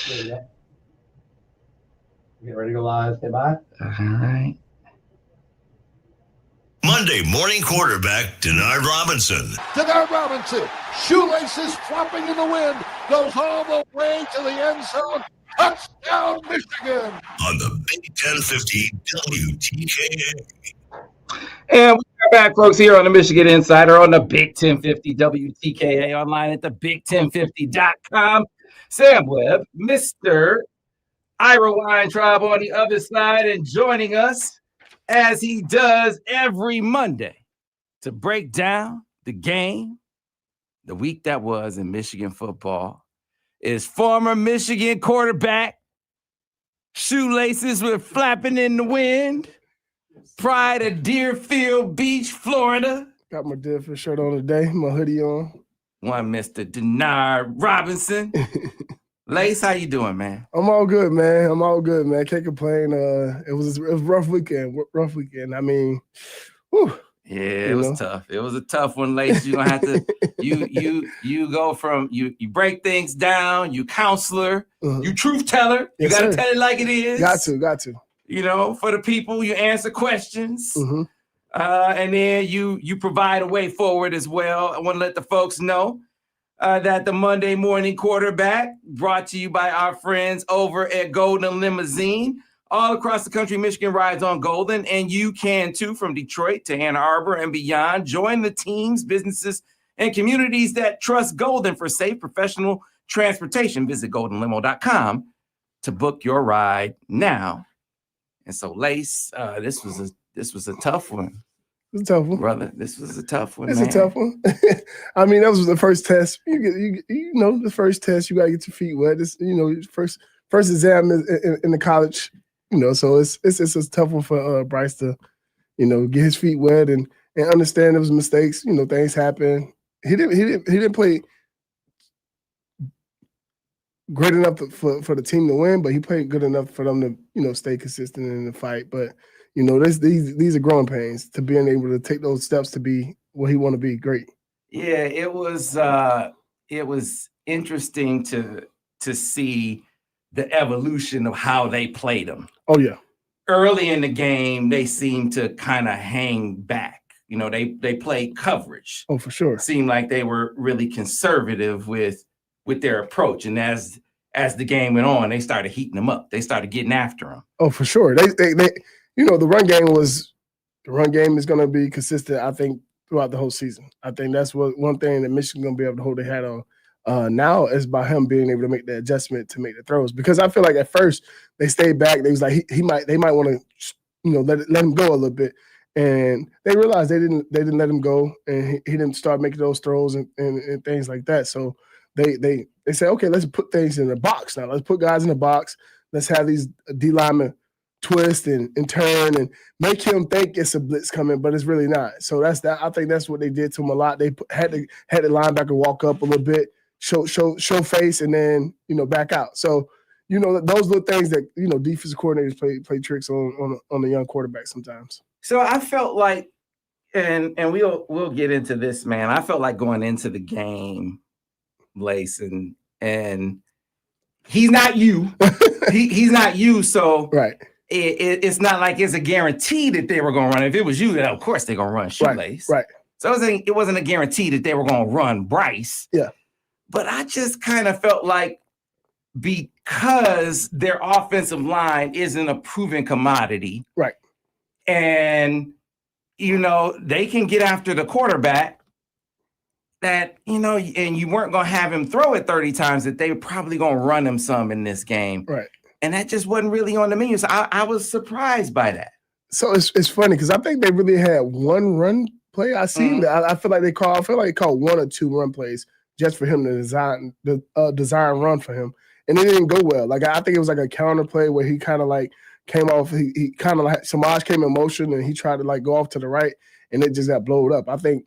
There we go. Get ready to go live. Stay by. All right. Monday morning quarterback Denard Robinson. Denard Robinson, shoelaces flopping in the wind, goes all the way to the end zone. Touchdown, Michigan! On the Big 1050 WTKA. And we're back, folks, here on the Michigan Insider on the Big 1050 WTKA, online at the big1050.com. Sam Webb, Mr. Ira Weintraub on the other side, and joining us as he does every Monday to break down the game, the week that was in Michigan football, is former Michigan quarterback, shoelaces were flapping in the wind, pride of Deerfield Beach, Florida. Got my Deerfield shirt on today, my hoodie on. One Mr. Denard Robinson. Lace, how you doing, man? I'm all good, man. Can't complain. It was a rough weekend. I mean, whew. Yeah, it was tough. It was a tough one, Lace. You're gonna have to you go from you break things down, you counselor, you truth teller. You gotta tell it like it is. Got to. You know, for the people, you answer questions. And then you provide a way forward as well. I want to let the folks know that the Monday morning quarterback brought to you by our friends over at Golden Limousine. All across the country, Michigan rides on Golden, and you can too, from Detroit to Ann Arbor and beyond. Join the teams, businesses, and communities that trust Golden for safe, professional transportation. Visit goldenlimo.com to book your ride now. And so, Lace, this was a tough one. It's a tough one, brother. This was a tough one. It's a tough one. I mean, that was the first test. You know, the first test. You gotta get your feet wet. This, first exam in the college. So it's a tough one for Bryce to, get his feet wet and understand there was mistakes. Things happen. He didn't play great enough for the team to win, but he played good enough for them to, stay consistent in the fight. But these are growing pains to being able to take those steps to be what he want to be. Great. Yeah, it was interesting to see the evolution of how they played them. Oh yeah. Early in the game, they seemed to kind of hang back. They played coverage. Oh, for sure. Seemed like they were really conservative with their approach. And as the game went on, they started heating them up. They started getting after them. Oh, for sure. They the run game is going to be consistent, I think, throughout the whole season. I think that's one thing that Michigan's going to be able to hold their hat on. Now is by him being able to make the adjustment to make the throws, because I feel like at first they stayed back. They was like they might want to let him go a little bit, and they realized they didn't let him go, and he didn't start making those throws and things like that. So they say, okay, let's put things in the box now. Let's put guys in the box. Let's have these D linemen twist and turn and make him think it's a blitz coming, but it's really not. So that's that. I think that's what they did to him a lot. They had the linebacker walk up a little bit. Show face, and then back out. So those little things that defensive coordinators play tricks on the young quarterback sometimes. So I felt like, and we'll get into this, man. I felt like going into the game, Lace, and he's not you. he's not you. So right. It's not like it's a guarantee that they were going to run. If it was you, then of course they're going to run shoelace. Right. So it wasn't a guarantee that they were going to run Bryce. Yeah. But I just kind of felt like, because their offensive line isn't a proven commodity. Right. And, they can get after the quarterback that, and you weren't going to have him throw it 30 times, that they were probably going to run him some in this game. Right. And that just wasn't really on the menu. So I was surprised by that. So it's funny because I think they really had one run play. I seen that. I feel like they called one or two run plays just for him to design run for him. And it didn't go well. Like, I think it was like a counter play where he kind of like came off. He kind of like Samaj came in motion and he tried to like go off to the right, and it just got blowed up. I think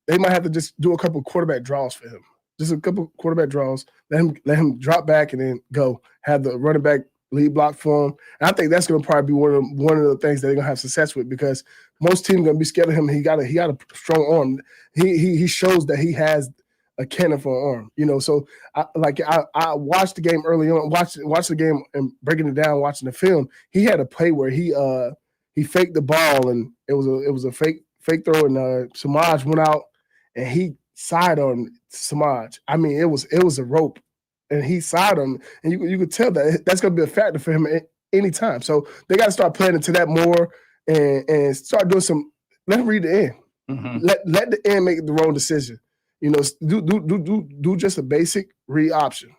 they might have to just do a couple quarterback draws for him. Just a couple quarterback draws. Let him drop back and then go. Have the running back lead block for him. And I think that's going to probably be one of the things that they're going to have success with, because most teams are going to be scared of him. He got a strong arm. He shows that he has a cannon for an arm. You know, so I watched the game early on, watched the game and breaking it down, watching the film. He had a play where he faked the ball and it was a fake throw, and Samaj went out and he side on Samaj. I mean, it was a rope, and he side on, and you could tell that that's going to be a factor for him anytime. So they got to start playing into that more and start doing some. Let him read the end. Mm-hmm. Let the end make the wrong decision. You know, do just a basic read option.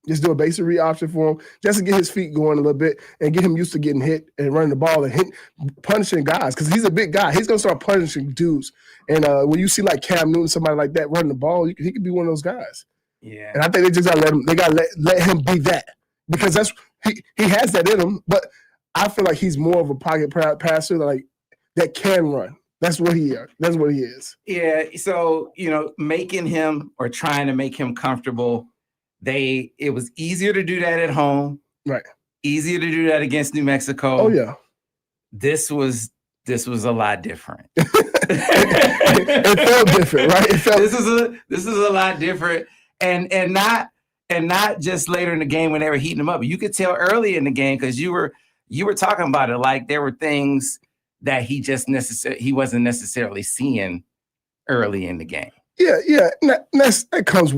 Just do a basic read option for him, just to get his feet going a little bit and get him used to getting hit and running the ball and punishing guys, because he's a big guy. He's gonna start punishing dudes. And when you see like Cam Newton, somebody like that running the ball, he could be one of those guys. Yeah. And I think they just gotta let him. They gotta let him be that, because that's he has that in him. But I feel like he's more of a pocket passer, like that can run. That's what he is. Yeah. So making him or trying to make him comfortable. It was easier to do that at home. Right. Easier to do that against New Mexico. Oh yeah. This was a lot different. It felt different, right? This is a lot different. And not just later in the game when they were heating him up. You could tell early in the game, because you were talking about it, like there were things that he wasn't necessarily seeing early in the game. Yeah. That comes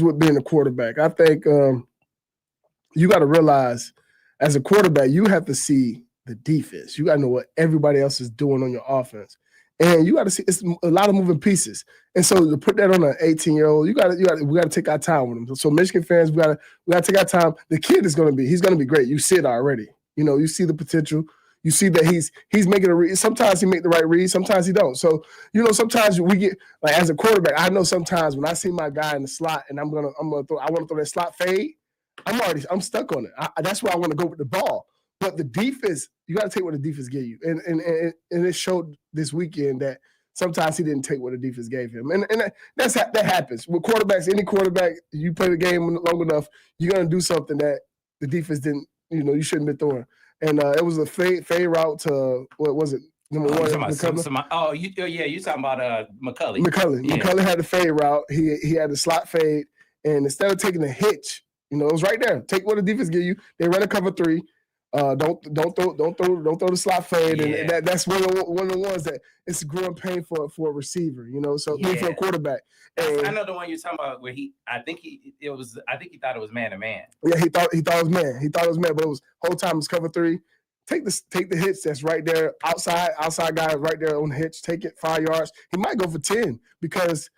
with being a quarterback. I think you got to realize, as a quarterback, you have to see the defense. You got to know what everybody else is doing on your offense, and you got to see it's a lot of moving pieces. And so to put that on an 18-year-old, we got to take our time with him. So Michigan fans, we got to take our time. The kid he's going to be great. You see it already. You see the potential. You see that he's making a read. Sometimes he make the right read, sometimes he don't. So, sometimes we get, like, as a quarterback, I know sometimes when I see my guy in the slot and I want to throw that slot fade, I'm stuck on it. That's where I want to go with the ball. But the defense, you got to take what the defense gave you. And it showed this weekend that sometimes he didn't take what the defense gave him. And that happens. With quarterbacks, any quarterback, you play the game long enough, you're going to do something that the defense didn't, you shouldn't be throwing. And it was a fade route to, what was it? Number one. You're talking about McCulley. McCulley had the fade route. He had the slot fade, and instead of taking a hitch, it was right there. Take what the defense give you. They run a cover 3. Don't throw the slot fade, and that's one of the ones that it's a growing pain for a receiver. So for a quarterback. And I know the one you're talking about where I think he thought it was man to man. Yeah, he thought it was man. He thought it was man, but it was whole time it was cover 3. Take the hits that's right there, outside guy right there on the hitch. Take it 5 yards. He might go for 10 because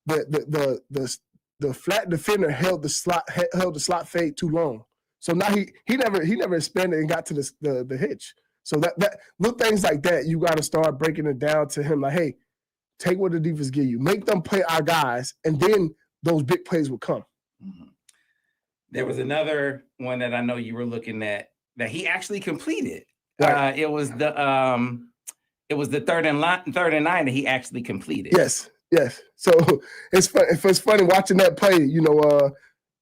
the flat defender held the slot fade too long. So now he never expanded and got to the hitch. So that little things like that, you got to start breaking it down to him. Like, hey, take what the defense give you, make them play our guys, and then those big plays will come. Mm-hmm. There was another one that I know you were looking at that he actually completed. Right. It was the 3rd and 9 that he actually completed. Yes. So it's funny watching that play.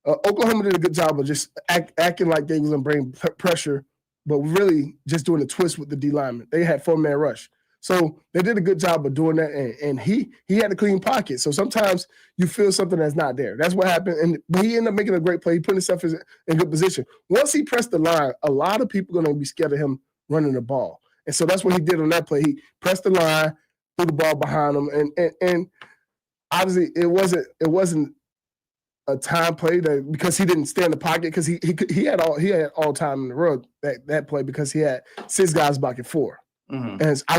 Oklahoma did a good job of just acting like they was going to bring pressure, but really just doing a twist with the D lineman. They had 4-man rush. So they did a good job of doing that, and he had a clean pocket. So sometimes you feel something that's not there. That's what happened, but he ended up making a great play. He put himself in good position. Once he pressed the line, a lot of people are going to be scared of him running the ball. And so that's what he did on that play. He pressed the line, threw the ball behind him, and obviously it wasn't a time play because he didn't stay in the pocket, because he had all time in the world that play, because he had 6 guys blocking 4. Mm-hmm. And I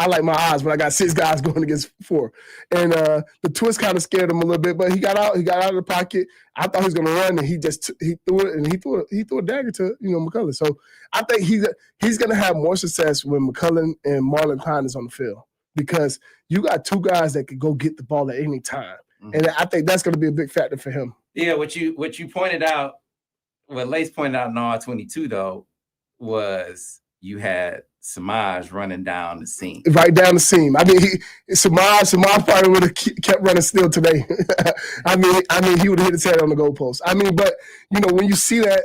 like my odds when I got 6 guys going against 4. And the twist kind of scared him a little bit, but he got out of the pocket. I thought he was going to run, and he threw it, and he threw a dagger to McCulley. So I think he's going to have more success when McCulley and Marlon Klein is on the field, because you got 2 guys that could go get the ball at any time. Mm-hmm. And I think that's going to be a big factor for him. Yeah, what you pointed out, what Lace pointed out in R22 though, was you had Samaj running down the seam. Right down the seam. I mean, Samaj probably would have kept running still today. I mean, he would have hit his head on the goalpost. I mean, but when you see that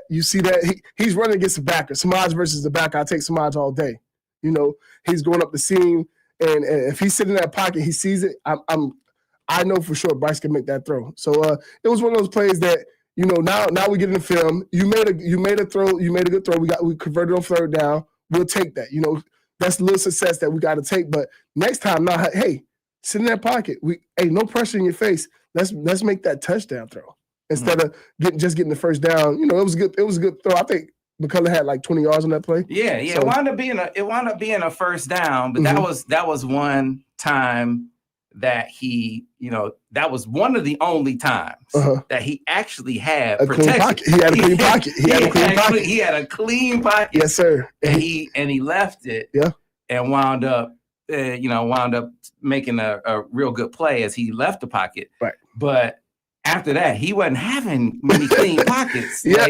he's running against the backer. Samaj versus the backer. I take Samaj all day. He's going up the seam, and if he's sitting in that pocket, he sees it. I know for sure Bryce can make that throw. So it was one of those plays that, you know, now we get in the film. You made a throw. You made a good throw. We converted on third down. We'll take that. You know, that's a little success that we got to take. But next time, now, hey, sit in that pocket. No pressure in your face. Let's make that touchdown throw instead of getting the first down. You know, it was good. It was a good throw. I think McCulley had like 20 yards on that play. Yeah. So, it wound up being a first down, but that was one time that he, you know, that was one of the only times that he actually had a clean pocket. He had a clean pocket. He had a clean pocket. Yes, sir. And he left it. Yeah. And wound up making a real good play as he left the pocket. Right. But after that, he wasn't having many clean pockets. Yeah.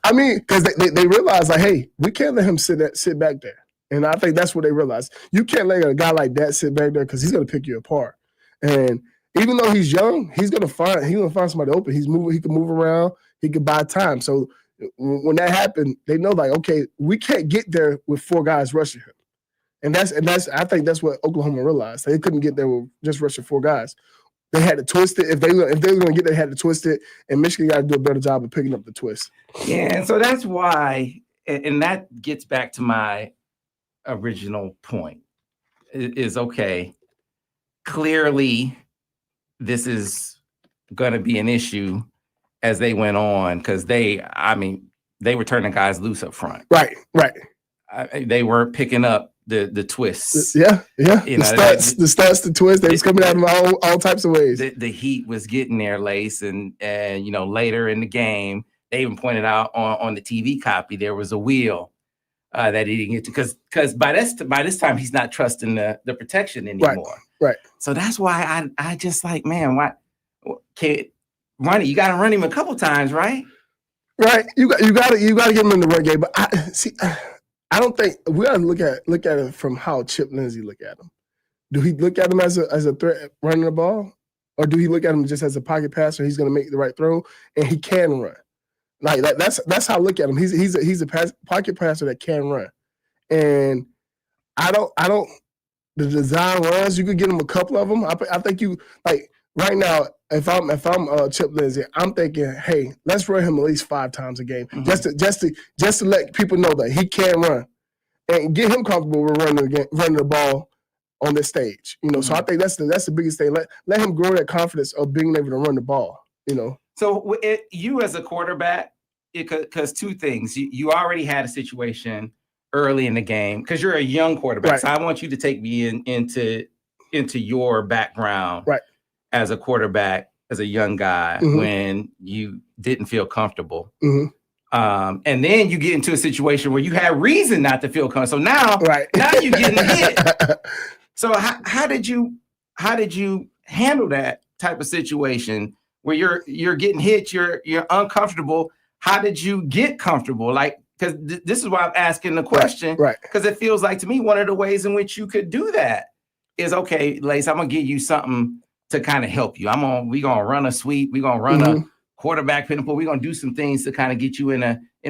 I mean, because they realized, like, hey, we can't let him sit back there. And I think that's what they realized. You can't let a guy like that sit back there because he's going to pick you apart. And even though he's young, he's going to find somebody open. He can move around. He can buy time. So when that happened, they know, like, okay, we can't get there with 4 guys rushing him. And I think that's what Oklahoma realized. They couldn't get there with just rushing 4 guys. They had to twist it. If they were going to get there, they had to twist it. And Michigan got to do a better job of picking up the twist. Yeah, and so that's why, and that gets back to my original point, is okay, clearly this is going to be an issue as they went on, because they were turning guys loose up front. Right. They weren't picking up the twists. Yeah. You know, the studs, the twists. They was coming out of all types of ways. The heat was getting there, Lace, and you know, later in the game, they even pointed out on the TV copy there was a wheel that he didn't get to, because by this time he's not trusting the protection anymore. Right. So that's why I just like, man, why can't run it? You got to run him a couple times, right? Right. You got to get him in the run game. But I don't think we got to look at it from how Chip Lindsey look at him. Do he look at him as a threat running the ball, or do he look at him just as a pocket passer? He's going to make the right throw and he can run. Like that's how I look at him. He's a pocket passer that can run, and I don't. The design runs, you could get him a couple of them. I think you, like, right now. If I'm Chip Lindsey, I'm thinking, hey, let's run him at least 5 times a game, just to let people know that he can run, and get him comfortable with running the ball on this stage. You know, so I think that's the biggest thing. Let him grow that confidence of being able to run the ball. You know. So you as a quarterback, because 2 things. You already had a situation early in the game because you're a young quarterback. Right. So I want you to take me into your background as a quarterback, as a young guy, when you didn't feel comfortable. And then you get into a situation where you had reason not to feel comfortable. So now you're getting hit. So how did you handle that type of situation where you're getting hit, you're uncomfortable? How did you get comfortable? Like, because this is why I'm asking the question. Right. Because it feels like to me one of the ways in which you could do that is, okay, Lace, I'm gonna give you something to kind of help you. We're gonna run a sweep. We're gonna run a quarterback pinnacle. We're gonna do some things to kind of get you in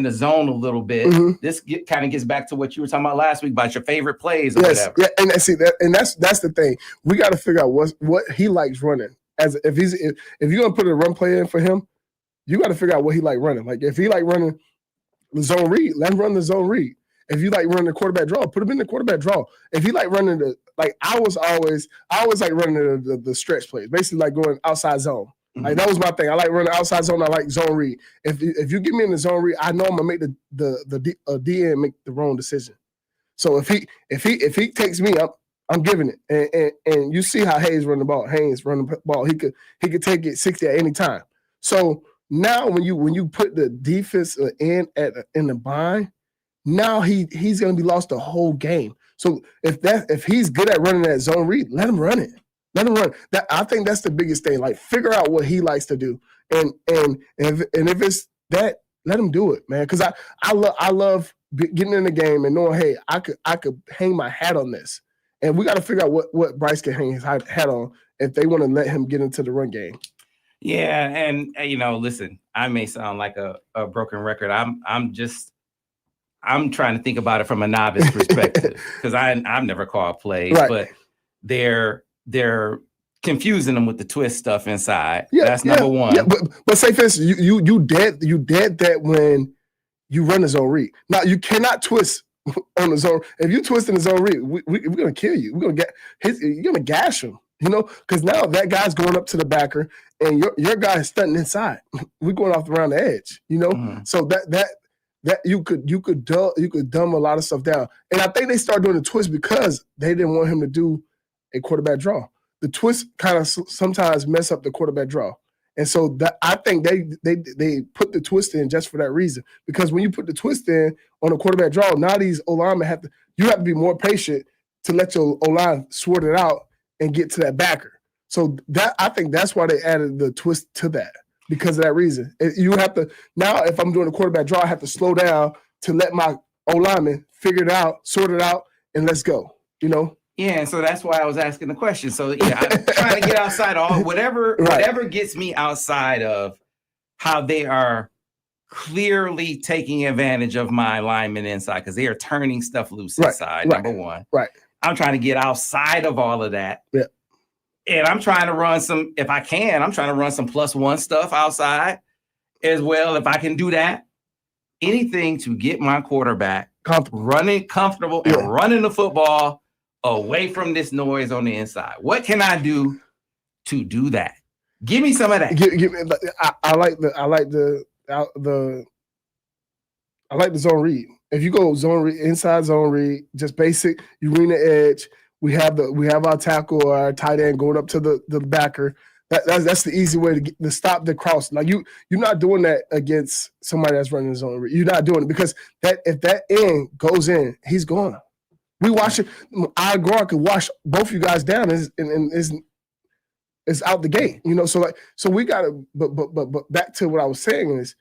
the zone a little bit. This kind of gets back to what you were talking about last week about your favorite plays or whatever. Yeah, and see that, and that's the thing. We got to figure out what he likes running. As if you're gonna put a run play in for him, you got to figure out what he like running. Like if he like running the zone read, let him run the zone read. If you like running the quarterback draw, put him in the quarterback draw. If you like running I always like running the stretch plays, basically like going outside zone. Like that was my thing. I like running outside zone. I like zone read. If you get me in the zone read, I know I'm gonna make the DN make the wrong decision. So if he takes me up, I'm giving it. And you see how Haynes run the ball. Haynes run the ball. He could take it 60 at any time. So now when you put the defense in the bind, now he's gonna be lost the whole game. So if he's good at running that zone read, let him run it. Let him run. I think that's the biggest thing. Like figure out what he likes to do, and if it's that, let him do it, man. Because I love getting in the game and knowing, hey, I could hang my hat on this, and we got to figure out what Bryce can hang his hat on if they want to let him get into the run game. Yeah, and listen, I may sound like a broken record. I'm trying to think about it from a novice perspective because I've never called plays, but they're confusing them with the twist stuff inside. That's number one. Yeah, but say for instance, you dead that when you run the zone read. Now you cannot twist on the zone. If you twist in the zone read, we're gonna kill you. We're gonna you're gonna gash him. Because now that guy's going up to the backer, and your guy is stunting inside. We're going off around the edge. So that you could dumb a lot of stuff down. And I think they started doing the twist because they didn't want him to do a quarterback draw. The twist kind of sometimes mess up the quarterback draw. And so that I think they put the twist in just for that reason. Because when you put the twist in on a quarterback draw, now these O-linemen have to be more patient to let your O-line sort it out and get to that backer. So I think that's why they added the twist to that, because of that reason. You have to now, if I'm doing a quarterback draw, I have to slow down to let my O-lineman figure it out, sort it out, and let's go. Yeah, and so that's why I was asking the question. So yeah, I'm trying to get outside of whatever gets me outside of how they are clearly taking advantage of my lineman inside, because they are turning stuff loose inside. Number one. Right. I'm trying to get outside of all of that. Yeah. And I'm trying to run some, if I can, I'm trying to run some +1 stuff outside as well. If I can do that, anything to get my quarterback running comfortable and running the football away from this noise on the inside. What can I do to do that? Give me some of that. Give me. I like the zone read. If you go zone read, inside zone read, just basic, you read the edge. We have our tackle or our tight end going up to the backer. That's the easy way to stop the cross. Like you're not doing that against somebody that's running his own read. You're not doing it because if that end goes in, he's gone. We watch it. Our guard could wash both you guys down and is out the gate. So we got to. But back to what I was saying is,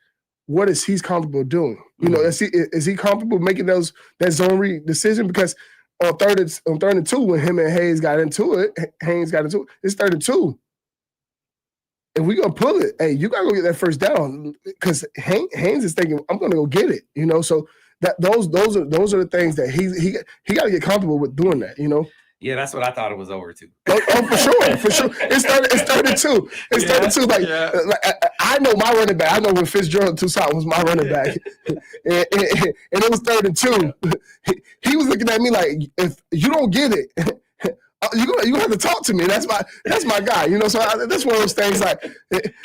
what is he's comfortable doing? Is he comfortable making that zone read decision? Because on third and 2, when him and Haynes got into it, it's 3rd and 2. If we gonna pull it, hey, you gotta go get that first down because Haynes is thinking, I'm gonna go get it. So that those are the things that he got to get comfortable with doing that. Yeah, that's what I thought it was over to. Oh, for sure. It's 3rd and 2. It's 3rd and 2. Like I know my running back. I know when Fitzgerald Toussaint was my running back, and it was 3rd and 2. He was looking at me like, if you don't get it, you gonna have to talk to me. That's my guy. So that's one of those things. Like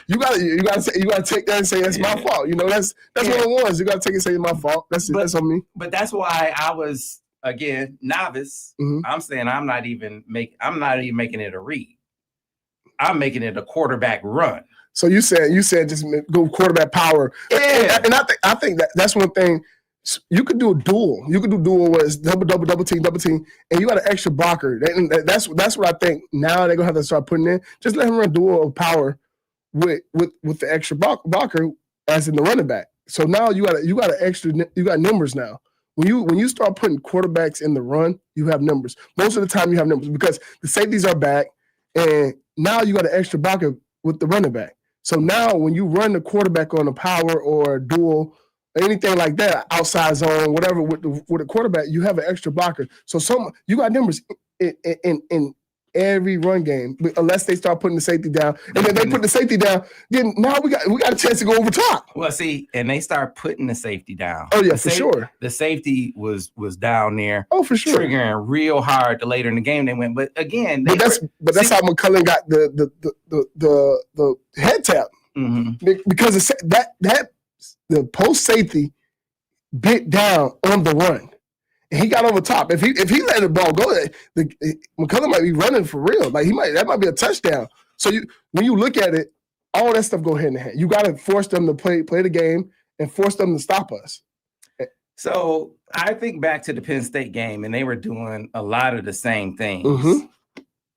you gotta take that and say that's my fault. That's one of the ones you gotta take and say it's my fault. That's on me. But that's why I was. Again, novice. Mm-hmm. I'm saying I'm not even making it a read. I'm making it a quarterback run. So you said just go quarterback power. Yeah. And I think that's one thing. You could do a duel. You could do duel where it's double team, and you got an extra blocker. That's what I think. Now they're gonna have to start putting in. Just let him run duel of power with the extra blocker as in the running back. So now you got numbers now. When you start putting quarterbacks in the run, you have numbers. Most of the time you have numbers because the safeties are back, and now you got an extra blocker with the running back. So now when you run the quarterback on a power or a duel, anything like that, outside zone, whatever, with a quarterback, you have an extra blocker. So you got numbers in every run game, unless they start putting the safety down. And then they put the safety down, then now we got a chance to go over top. Well, see, and they start putting the safety down. Oh, yeah, for sure. The safety was down there. Oh, for sure. Triggering real hard the later in the game they went. But again, that's how McCulley got the head tap. Mm-hmm. Because the post safety bit down on the run. He got over top. If he let the ball go, McCulley might be running for real. Like that might be a touchdown. So when you look at it, all that stuff go hand in hand. You got to force them to play the game and force them to stop us. So I think back to the Penn State game, and they were doing a lot of the same things. Mm-hmm.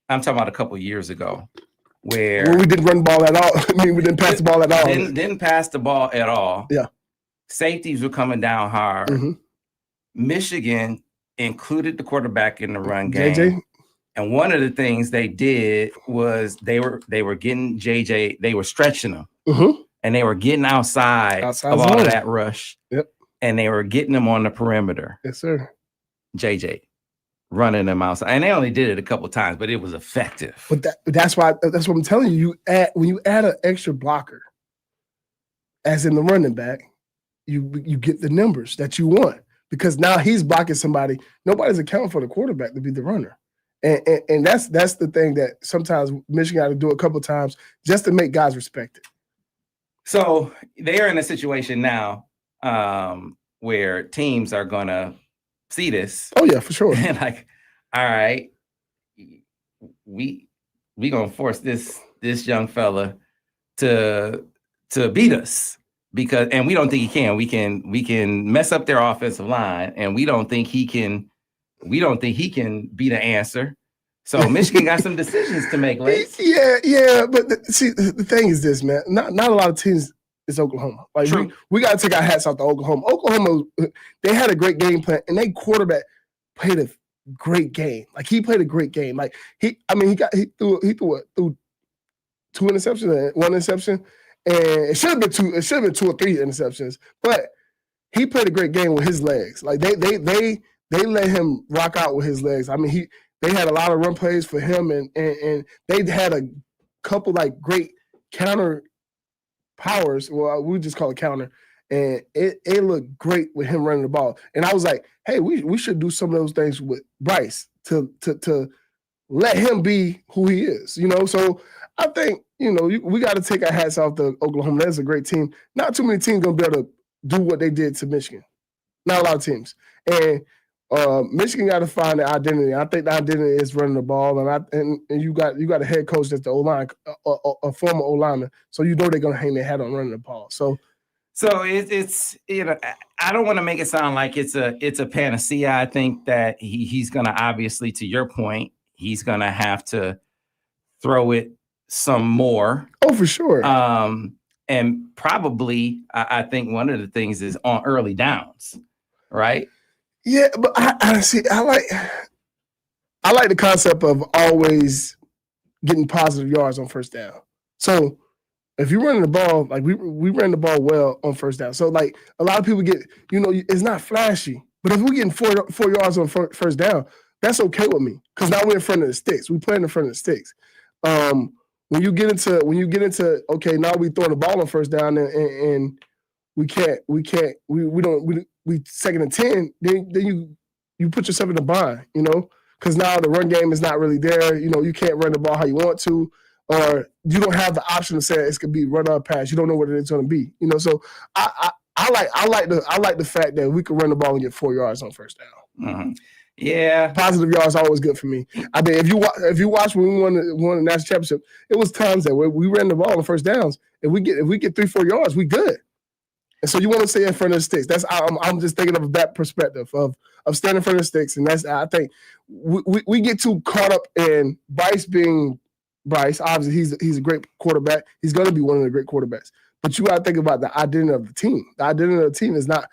I'm talking about a couple years ago, where we didn't run the ball at all. I mean, we didn't pass the ball at all. Didn't pass the ball at all. Yeah. Safeties were coming down hard. Mm-hmm. Michigan included the quarterback in the run game. JJ. And one of the things they did was they were getting JJ, they were stretching him. Mm-hmm. And they were getting outside of all of that rush. Yep. And they were getting him on the perimeter. Yes, sir. JJ. running them outside. And they only did it a couple times, but it was effective. But that's what I'm telling you. When you add an extra blocker, as in the running back, you get the numbers that you want, because now he's blocking somebody. Nobody's accounting for the quarterback to be the runner. And that's the thing that sometimes Michigan got to do a couple of times just to make guys respect it. So they are in a situation now where teams are going to see this. Oh yeah, for sure. And like, all right, we gonna force this young fella to beat us, and we don't think he can. We can mess up their offensive line, and we don't think he can be the answer. So Michigan got some decisions to make, late. Yeah, but the thing is this, man. Not a lot of teams is Oklahoma. Like we got to take our hats off to Oklahoma. Oklahoma, they had a great game plan, and they quarterback played a great game. Like he played a great game. Like he threw 2 interceptions and 1 interception, and it should have been 2 or 3 interceptions. But he played a great game with his legs. Like they let him rock out with his legs. I mean, they had a lot of run plays for him, and they had a couple like great counter powers. Well, we just call it counter, and it looked great with him running the ball. And I was like, hey, we should do some of those things with Bryce to let him be who he is, you know. So I think, you know, we got to take our hats off to Oklahoma. That's a great team. Not too many teams gonna be able to do what they did to Michigan. Not a lot of teams. And Michigan got to find the identity. I think the identity is running the ball, and you got a head coach that's the O-line, a former O-lineman, so you know they're gonna hang their hat on running the ball. So it's you know, I don't want to make it sound like it's a panacea. I think that he's gonna, obviously, to your point, he's gonna have to throw it some more. Oh, for sure. And probably I think one of the things is on early downs, right? Yeah, but I see. I like the concept of always getting positive yards on first down. So if you're running the ball, like we ran the ball well on first down. So like a lot of people get, you know, it's not flashy, but if we're getting 4 yards on first down, that's okay with me, because now we're in front of the sticks. We play in front of the sticks. When you get into okay, now we throwing the ball on first down and we second and 10, then you put yourself in a bind, you know, because now the run game is not really there. You know, you can't run the ball how you want to, or you don't have the option to say it's gonna be run or pass. You don't know what it's gonna be, you know. So I like the fact that we can run the ball and get 4 yards on first down. Mm-hmm. Yeah, positive yards are always good for me. I mean, if you watch when we won the national championship, it was times that where we ran the ball on first downs, and if we get 3-4 yards, we good. And so you want to stay in front of the sticks. That's I'm just thinking of that perspective of standing in front of the sticks, and that's, I think we get too caught up in Bryce being Bryce. Obviously, he's a great quarterback. He's going to be one of the great quarterbacks. But you got to think about the identity of the team. The identity of the team is not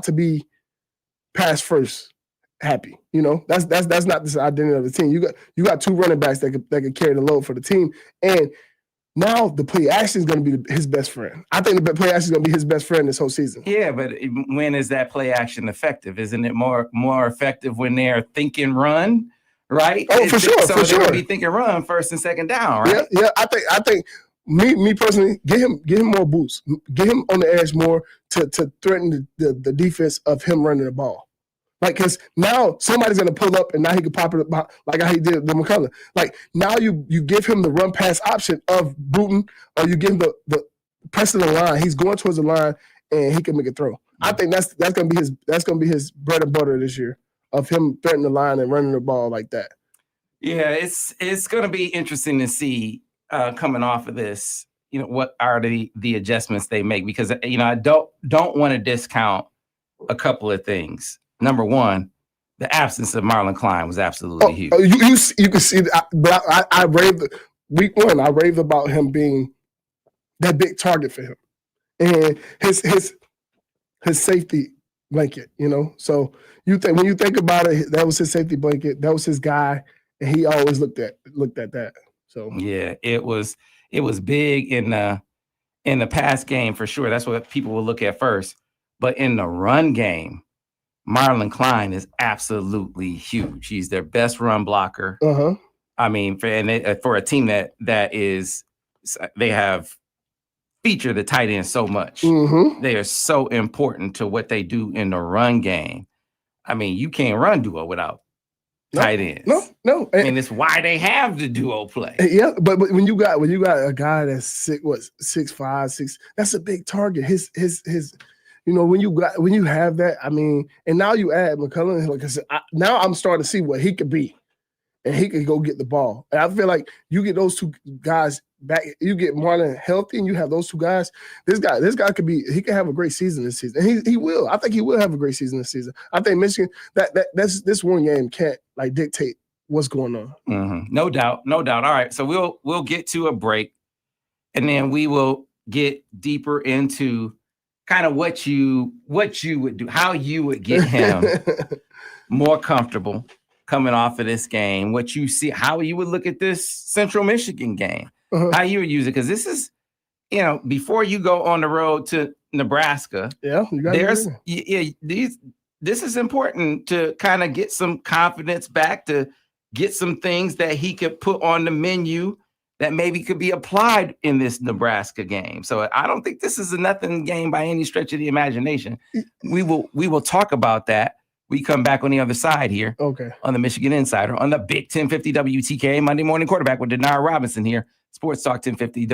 to be pass first happy. You know, that's not the identity of the team. You got 2 running backs that could carry the load for the team, and now the play action is going to be his best friend. I think the play action is going to be his best friend this whole season. Yeah, but when is that play action effective? Isn't it more effective when they're thinking run, right? Oh, for sure. So they're going to be thinking run first and second down, right? Yeah. I think me personally, get him more boosts. Get him on the edge more to threaten the defense of him running the ball. Like, because now somebody's going to pull up, and now he can pop it up like how he did the McCulley. Like, now you give him the run pass option of booting, or you give him the pressing the line. He's going towards the line, and he can make a throw. I think that's going to be his bread and butter this year, of him threatening the line and running the ball like that. Yeah, it's going to be interesting to see coming off of this, you know, what are the adjustments they make, because, you know, I don't want to discount a couple of things. Number one, the absence of Marlon Klein was absolutely huge. You can see that, but I raved week 1. I raved about him being that big target for him, and his safety blanket. You know, so when you think about it, that was his safety blanket. That was his guy, and he always looked at that. So yeah, it was big in the pass game for sure. That's what people will look at first, but in the run game, Marlon Klein is absolutely huge. He's their best run blocker. I mean, for a team that is, they have featured the tight end so much. They are so important to what they do in the run game. I mean, you can't run duo without tight ends. No. I mean, it's why they have the duo play. Yeah, but when you got a guy that's 6'5", 6, that's a big target. His when you have that, I mean, and now you add McCulley, like I said, now I'm starting to see what he could be. And he could go get the ball. And I feel like you get those two guys back, you get Marlon healthy, and you have those two guys. This guy he could have a great season this season. And he will. I think he will have a great season this season. I think Michigan, that's this one game can't like dictate what's going on. No doubt. All right. So we'll get to a break, and then we will get deeper into kind of what you would do, how you would get him more comfortable coming off of this game, what you see, how you would look at this Central Michigan game, how you would use it. Because this is, before you go on the road to Nebraska, this is important to kind of get some confidence back, to get some things that he could put on the menu that maybe could be applied in this Nebraska game. So I don't think this is a nothing game by any stretch of the imagination. We will talk about that. We come back on the other side here on the Michigan Insider on the Big 1050 WTKA Monday Morning Quarterback with Denard Robinson here. Sports Talk 1050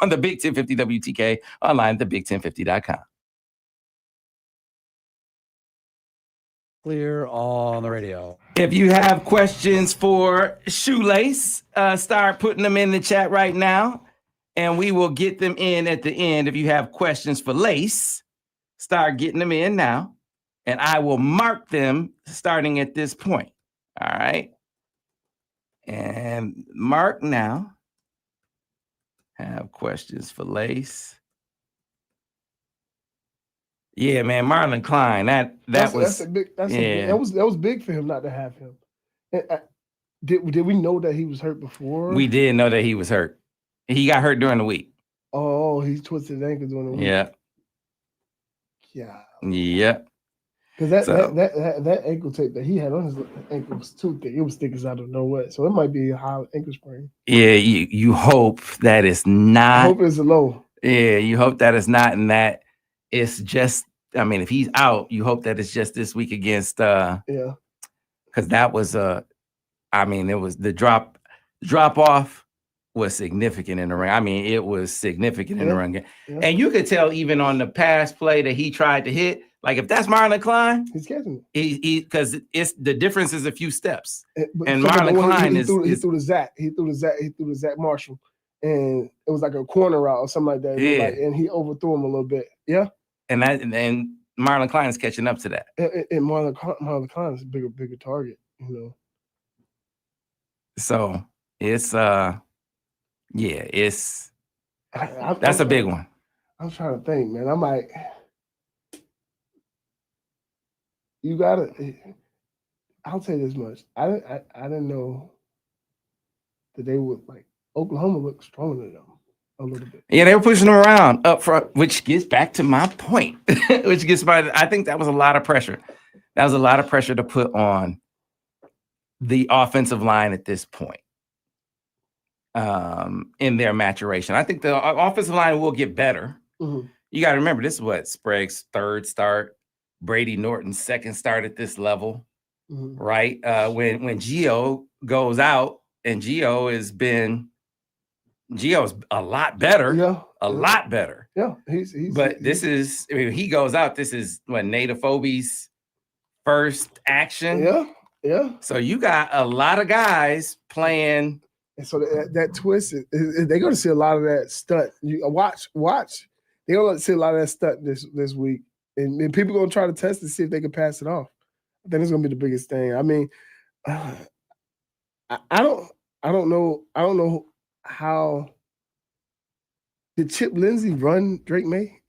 on the Big 1050 WTKA, online at thebig1050.com. Clear on the radio. If you have questions for Shoelace, start putting them in the chat right now, and we will get them in at the end. If you have questions for Lace, start getting them in now. And I will mark them starting at this point. All right. And mark now. Have questions for Lace. Yeah, man, Marlon Klein. That was big for him not to have him. Did we know that he was hurt before? We did know that he was hurt. He got hurt during the week. Oh, he twisted his ankle during the week. Yeah. Yeah. Because that ankle tape that he had on his ankle was too thick. It was thick as I don't know what. So it might be a high ankle sprain. Yeah, you hope that it's not. I hope it's a low. Yeah, you hope that it's not, and that it's just. I mean, if he's out, you hope that it's just this week against. Because that was it was the drop off was significant in the ring. I mean, it was significant in the run game, and you could tell even on the pass play that he tried to hit. Like if that's Marlon Klein, he's catching it. He because it's the difference is a few steps. And Marlon Klein he threw the Zach. He threw the Zach Marshall, and it was like a corner route or something like that. Yeah. And he overthrew him a little bit. Yeah. And Marlon Klein is catching up to that. And Marlon Klein is a bigger target. So it's that's a big one. I'm trying to think, man. I'm like. I'll say this much. I didn't know that they would Oklahoma look stronger than them a little bit. Yeah, they were pushing them around up front, which gets back to my point. I think that was a lot of pressure. That was a lot of pressure to put on the offensive line at this point in their maturation. I think the offensive line will get better. You got to remember, this is what Sprague's third start. Brady Norton's second start at this level, right? When Gio goes out, and Gio's a lot better, lot better. Yeah, he goes out. This is when Native Obi's first action. Yeah. So you got a lot of guys playing, and so that twist, they're going to see a lot of that stunt. You watch. They're going to see a lot of that stunt this week. And people are going to try to test to see if they can pass it off. I think it's going to be the biggest thing. I mean, I don't know how did Chip Lindsey run Drake May?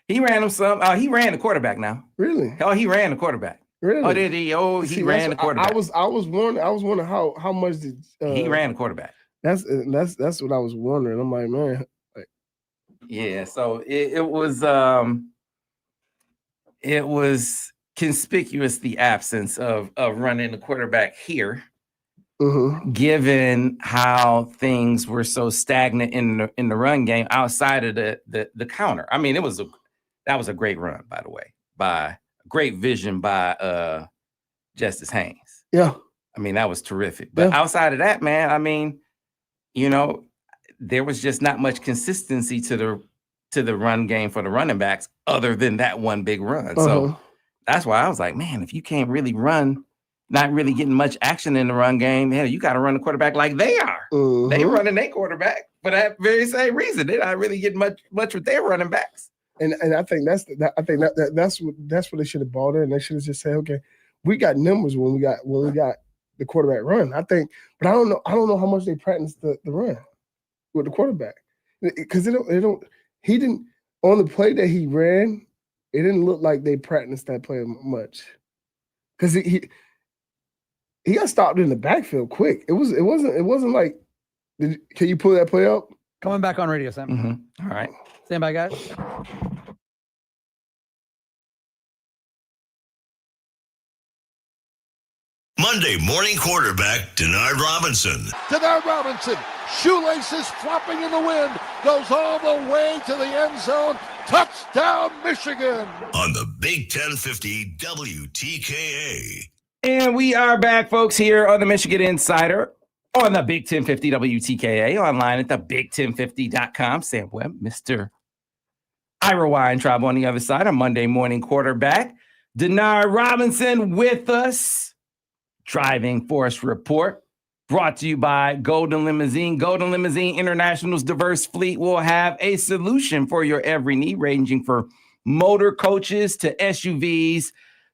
He ran him some. He ran the quarterback now. Really? Oh, he ran the quarterback. Really? Oh, did he? Oh, he ran the quarterback. I was wondering how much did he ran the quarterback. That's what I was wondering. I'm like, man. Yeah. So it was conspicuous the absence of running the quarterback here, Mm-hmm. given how things were so stagnant in the run game outside of the counter. I mean, that was a great run, by the way, by great vision by Justice Haynes. Yeah. I mean, that was terrific. But outside of that, man, I mean, you know, there was just not much consistency to the run game for the running backs other than that one big run. So that's why I was like, man, if you can't really run, not really getting much action in the run game, hell, you got to run the quarterback like they are. They running their quarterback for that very same reason. They're not really getting much with their running backs. And I think that's what they should have bought in. They should have just said, okay, we got numbers when we got the quarterback run. I think, but I don't know how much they practiced the run with the quarterback, because he didn't on the play that he ran. It didn't look like they practiced that play much, because he got stopped in the backfield quick. It wasn't like. Can you pull that play up? Coming back on radio, Sam. All right, stand by, guys. Monday morning quarterback Denard Robinson. Denard Robinson, shoelaces flopping in the wind, goes all the way to the end zone. Touchdown, Michigan. On the Big 1050 WTKA. And we are back, folks, here on the Michigan Insider on the Big 1050 WTKA, online at the big1050.com. Sam Webb, Mr. Ira Weintraub on the other side, a Monday morning quarterback. Denard Robinson with us. Driving Force Report, brought to you by Golden Limousine. Golden Limousine International's diverse fleet will have a solution for your every need, ranging for motor coaches to SUVs.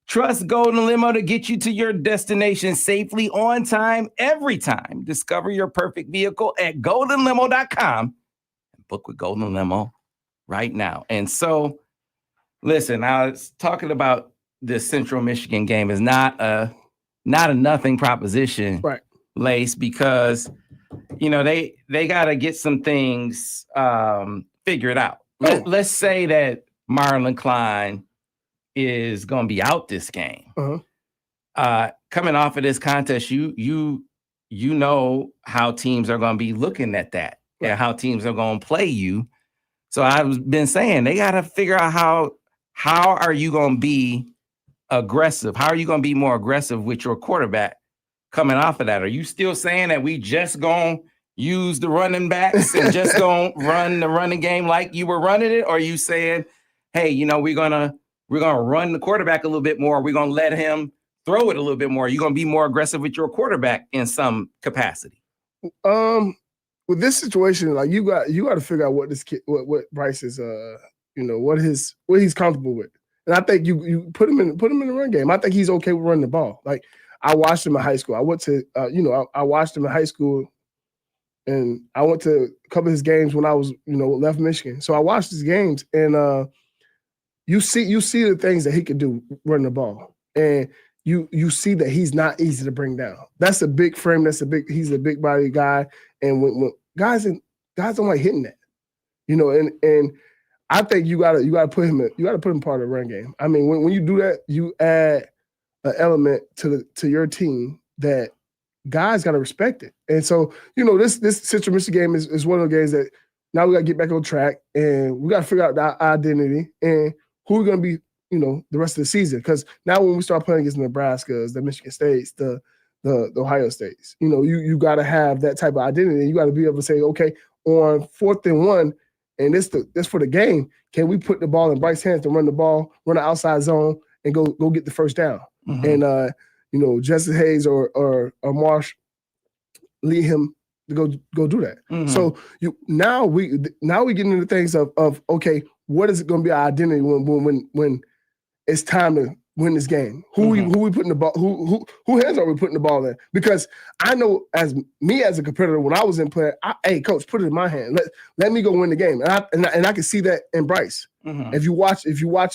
Trust Golden Limo to get you to your destination safely, on time, every time. Discover your perfect vehicle at goldenlimo.com and book with Golden Limo right now. And so, listen, I was talking about this Central Michigan game is not a nothing proposition, right, Lace, because, you know, they got to get some things figured out. Let's say that Marlon Klein is going to be out this game. Coming off of this contest, you know how teams are going to be looking at that, and how teams are going to play you. So I've been saying they got to figure out how are you going to be aggressive? How are you going to be more aggressive with your quarterback coming off of that? Are you still saying that we just going to use the running backs and just going to run the running game like you were running it? Or are you saying, hey, you know, we're going to run the quarterback a little bit more. We're going to let him throw it a little bit more. You're going to be more aggressive with your quarterback in some capacity? With this situation, like you got to figure out what this kid, what Bryce is, what he's comfortable with. And I think you put him in the run game. I think he's okay with running the ball. Like, I watched him in high school. I went to, I watched him in high school, and I went to a couple of his games when I was, left Michigan. So I watched his games, and you see the things that he could do running the ball, and you see that he's not easy to bring down. That's a big frame. He's a big body guy, and when guys don't like hitting that, and I think you gotta put him part of the run game. I mean, when you do that, you add an element to your team that guys gotta respect it. And so, this Central Michigan game is one of the games that now we gotta get back on track, and we gotta figure out our identity and who we're gonna be, the rest of the season. Because now when we start playing against the Nebraskas, the Michigan States, the Ohio States, you gotta have that type of identity. You gotta be able to say, okay, on 4th and 1. And this for the game. Can we put the ball in Bryce's hands to run the ball, run the outside zone, and go get the first down? And Justice Haynes or Marsh lead him to go do that. So now we get into things of okay, what is it going to be our identity when it's time to win this game? Who we putting the ball? Who hands are we putting the ball in? Because I know as a competitor, when I was in play, hey coach, put it in my hand. Let me go win the game. And I can see that in Bryce. If you watch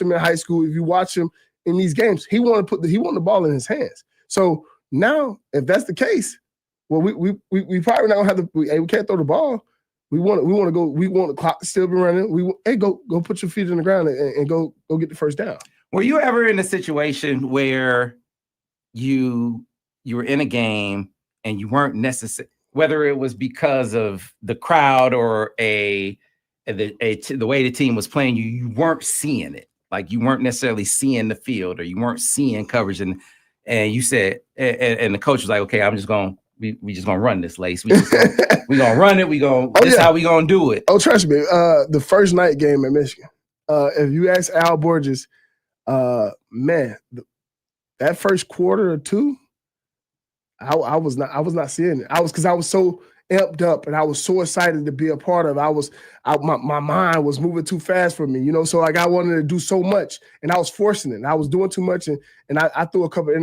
him in high school, if you watch him in these games, he want the ball in his hands. So now, if that's the case, well, we probably not gonna have we can't throw the ball. We want to go. We want the clock to still be running. Go put your feet in the ground and go get the first down. Were you ever in a situation where you were in a game and you weren't necessary, whether it was because of the crowd or the way the team was playing, you weren't seeing it, like you weren't necessarily seeing the field or you weren't seeing coverage, and you said, and the coach was like, okay, we just gonna run this, Lace. We gonna run it. This how we gonna do it. Oh, trust me. The first night game at Michigan, if you ask Al Borges, man, that first quarter or two, I was not seeing it. Because I was so amped up and I was so excited to be a part of it. My mind was moving too fast for me, you know. So like I wanted to do so much and I was forcing it. And I was doing too much and I threw a couple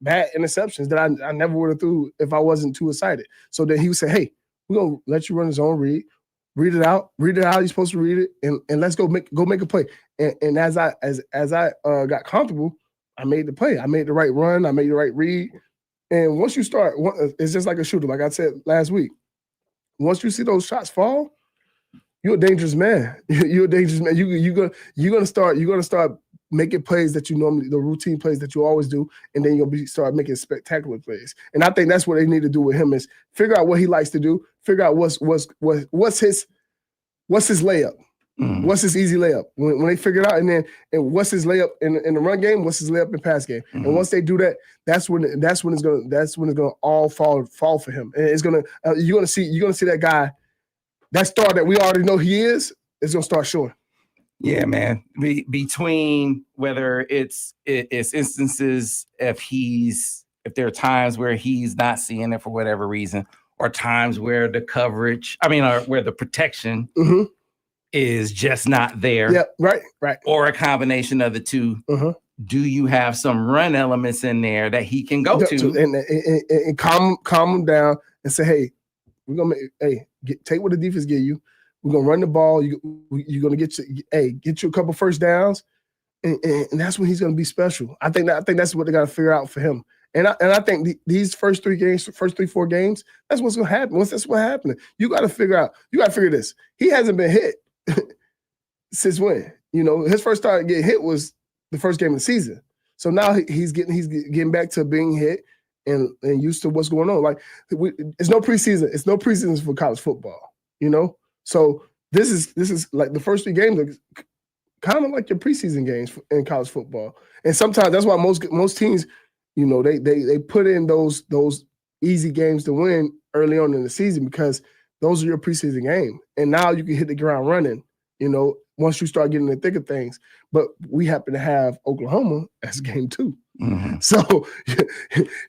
bad interceptions that I never would have threw if I wasn't too excited. So then he would say, hey, we're gonna let you run his own read it out how you're supposed to read it, and let's go make a play. And as I got comfortable, I made the play. I made the right run, I made the right read. And once you start, it's just like a shooter, like I said last week. Once you see those shots fall, you're a dangerous man. You're a dangerous man. You're gonna start making plays that you normally, the routine plays that you always do, and then you'll start making spectacular plays. And I think that's what they need to do with him, is figure out what he likes to do, figure out what's his layup. Mm-hmm. What's his easy layup? When they figure it out, and what's his layup in the run game? What's his layup in pass game? Mm-hmm. And once they do that, that's when it's gonna all fall for him. And it's gonna you're gonna see that guy, that star that we already know he is gonna start showing. Yeah, man. Between whether it's instances if there are times where he's not seeing it for whatever reason, or times where the coverage, or where the protection. Mm-hmm. Is just not there. Yeah, right. Or a combination of the two. Uh-huh. Do you have some run elements in there that he can go to and calm him down and say, hey, we're gonna take what the defense give you. We're gonna run the ball. You're gonna get you a couple first downs, and that's when he's gonna be special. I think that's what they got to figure out for him. And I think these first 4 games, that's what's gonna happen. That's what's happening. You got to figure this. He hasn't been hit since when? You know, his first time getting hit was the first game of the season. So now he's getting back to being hit and used to what's going on. Like it's no preseason. It's no preseason for college football. You know, so this is like the first 3 games are kind of like your preseason games in college football. And sometimes that's why most teams, you know, they put in those easy games to win early on in the season, because those are your preseason game. And now you can hit the ground running, you know, once you start getting in the thick of things. But we happen to have Oklahoma as game 2. Mm-hmm. So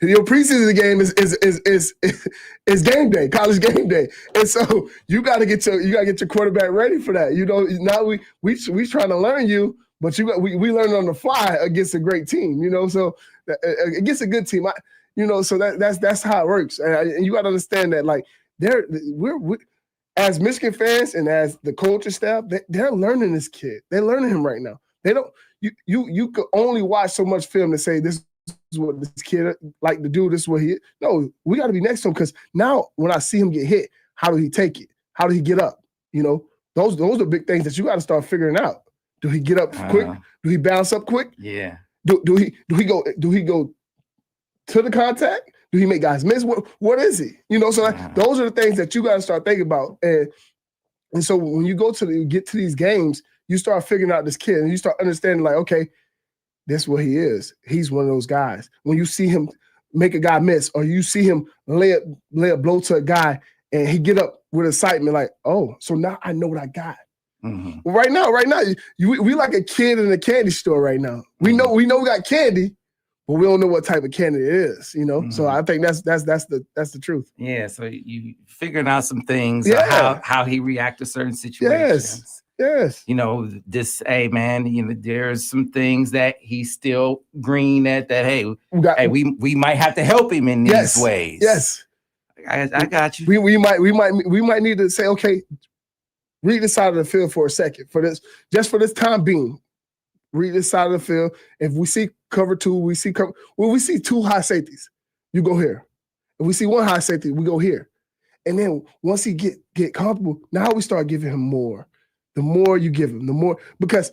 your preseason game is game day, college game day. And so you gotta get your quarterback ready for that. You know, now we trying to learn you, but we learn on the fly against a great team, you know, so against a good team. So that's how it works. And you got to understand that, like, we're as Michigan fans and as the coaching staff, they're learning this kid. They're learning him right now. They don't. You could only watch so much film to say this is what this kid like to do. This is what he. No, we got to be next to him, because now when I see him get hit, how do he take it? How do he get up? You know, those are big things that you got to start figuring out. Do he get up quick? Do he bounce up quick? Yeah. Do he go to the contact? Do he make guys miss? What is he? You know, so those are the things that you got to start thinking about. And so when you get to these games, you start figuring out this kid, and you start understanding, like, okay, this is what he is. He's one of those guys. When you see him make a guy miss, or you see him lay a blow to a guy, and he get up with excitement, like, oh, so now I know what I got. Mm-hmm. Well, right now, we like a kid in a candy store right now. We know we got candy, but we don't know what type of candy it is, you know. Mm-hmm. So I think that's the truth. Yeah. So you figuring out some things, how he react to certain situations. Yes. You know, hey man, you know, there's some things that he's still green at. That we might have to help him in these ways. Yes. I got you. We might need to say, okay, read this side of the field for a second, for this time being. Read this side of the field. If we see cover 2, we see 2 high safeties, you go here. If we see 1 high safety, we go here. And then once he get comfortable, now we start giving him more. The more you give him, the more, because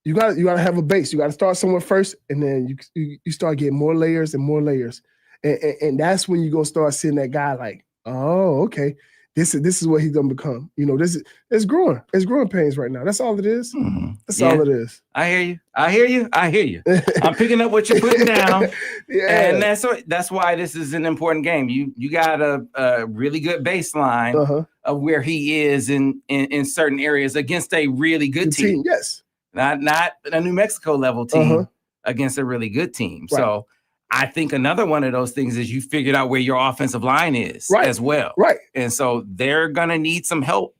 you gotta have a base. You gotta start somewhere first, and then you start getting more layers and more layers, and that's when you gonna start seeing that guy like, oh, okay, this is what he's gonna become. You know, it's growing pains right now. That's all it is. Mm-hmm. That's all it is. I hear you. I'm picking up what you're putting down. Yeah. And that's why this is an important game. You got a really good baseline of where he is in certain areas against a really good team. Yes. Not a New Mexico level team against a really good team. Right. So I think another one of those things is you figured out where your offensive line is as well. Right. And so they're gonna need some help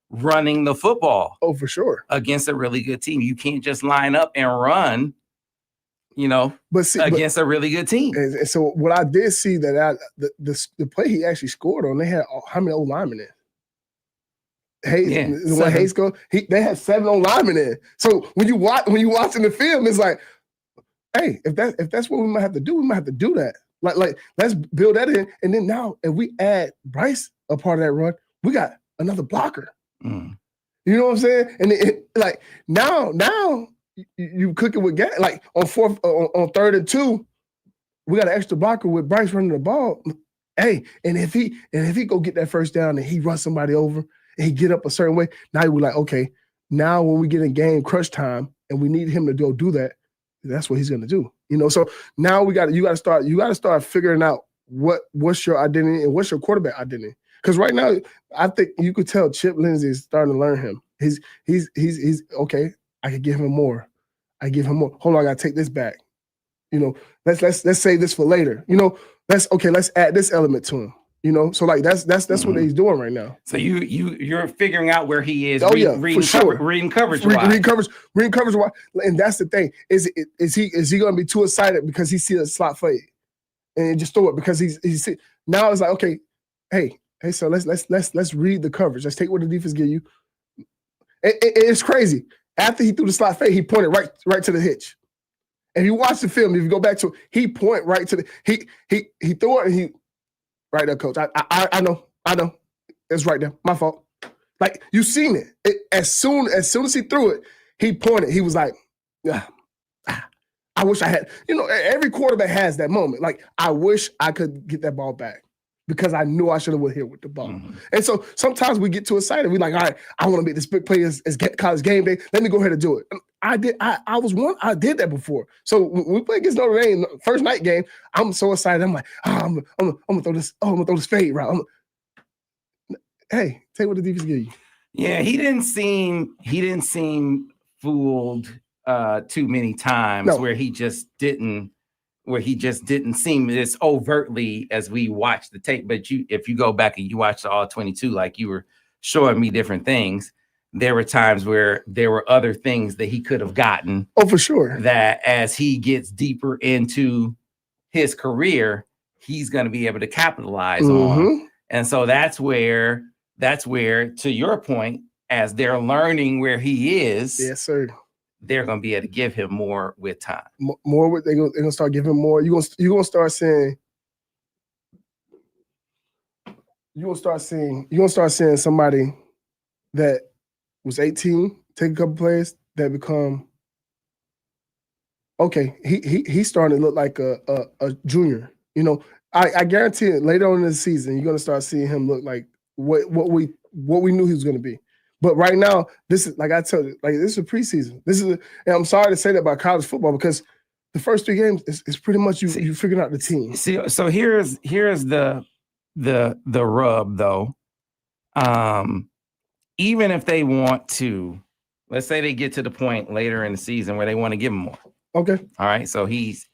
running the football. Oh, for sure. Against a really good team. You can't just line up and run, against a really good team. And so what I did see that the play he actually scored on, they had how many old linemen in? Hayes, when Hayes go, they had 7 old linemen in. So when you watching the film, it's like, hey, if that's what we might have to do, we might have to do that. Like let's build that in. And then now if we add Bryce a part of that run, we got another blocker. Mm. You know what I'm saying? And like now you cook it with gas. Like on 3rd and 2, we got an extra blocker with Bryce running the ball. Hey, and if he go get that first down and he runs somebody over and he get up a certain way, now we're like, okay, now when we get in game crunch time and we need him to go do that, that's what he's gonna do. You know, so now you gotta start figuring out what's your identity and what's your quarterback identity. Because right now, I think you could tell Chip Lindsey is starting to learn him. He's okay. I could give him more. Hold on, I gotta take this back. You know, let's save this for later. You know, let's add this element to him. You know, so like that's what he's doing right now. So you're figuring out where he is. Reading coverage. Reading coverage. And that's the thing. Is he going to be too excited because he sees a slot fade and just throw it because he's now it's like, okay, hey, so let's read the coverage. Let's take what the defense give you. It's crazy. After he threw the slot fade, he pointed right to the hitch. And you watch the film, if you go back to it, he point right to the he threw it and he. Right there, coach. I know. It's right there. My fault. Like, you seen it. As soon as he threw it, he pointed. He was like, I wish I had. You know, every quarterback has that moment. Like, I wish I could get that ball back because I knew I should have went here with the ball. Mm-hmm. And so sometimes we get too excited. We're like, all right, I want to make this big play as college game day. Let me go ahead and do it. I did that before. So when we play against Notre Dame, first night game, I'm so excited. I'm like, I'm gonna throw this. Oh, I'm gonna throw this fade route. Hey, take what the defense give you. Yeah, he didn't seem fooled too many times where he just didn't seem this overtly as we watched the tape. But if you go back and you watch the all 22, like you were showing me different things. There were times where there were other things that he could have gotten. Oh, for sure. That as he gets deeper into his career, he's going to be able to capitalize on. And so that's where, to your point, as they're learning where he is, yes, sir, they're going to be able to give him more with time. More with they're going to start giving him more. You're going to start seeing. You're going to start seeing somebody that was 18, take a couple plays that become okay. He's starting to look like a junior. You know, I guarantee it. Later on in the season, you're gonna start seeing him look like what we knew he was gonna be. But right now, this is like I told you, like this is a preseason. And I'm sorry to say that about college football because the first 3 games is pretty much you figuring out the team. See, so here's the rub though. Even if they want to, let's say they get to the point later in the season where they want to give him more. Okay. All right. So he's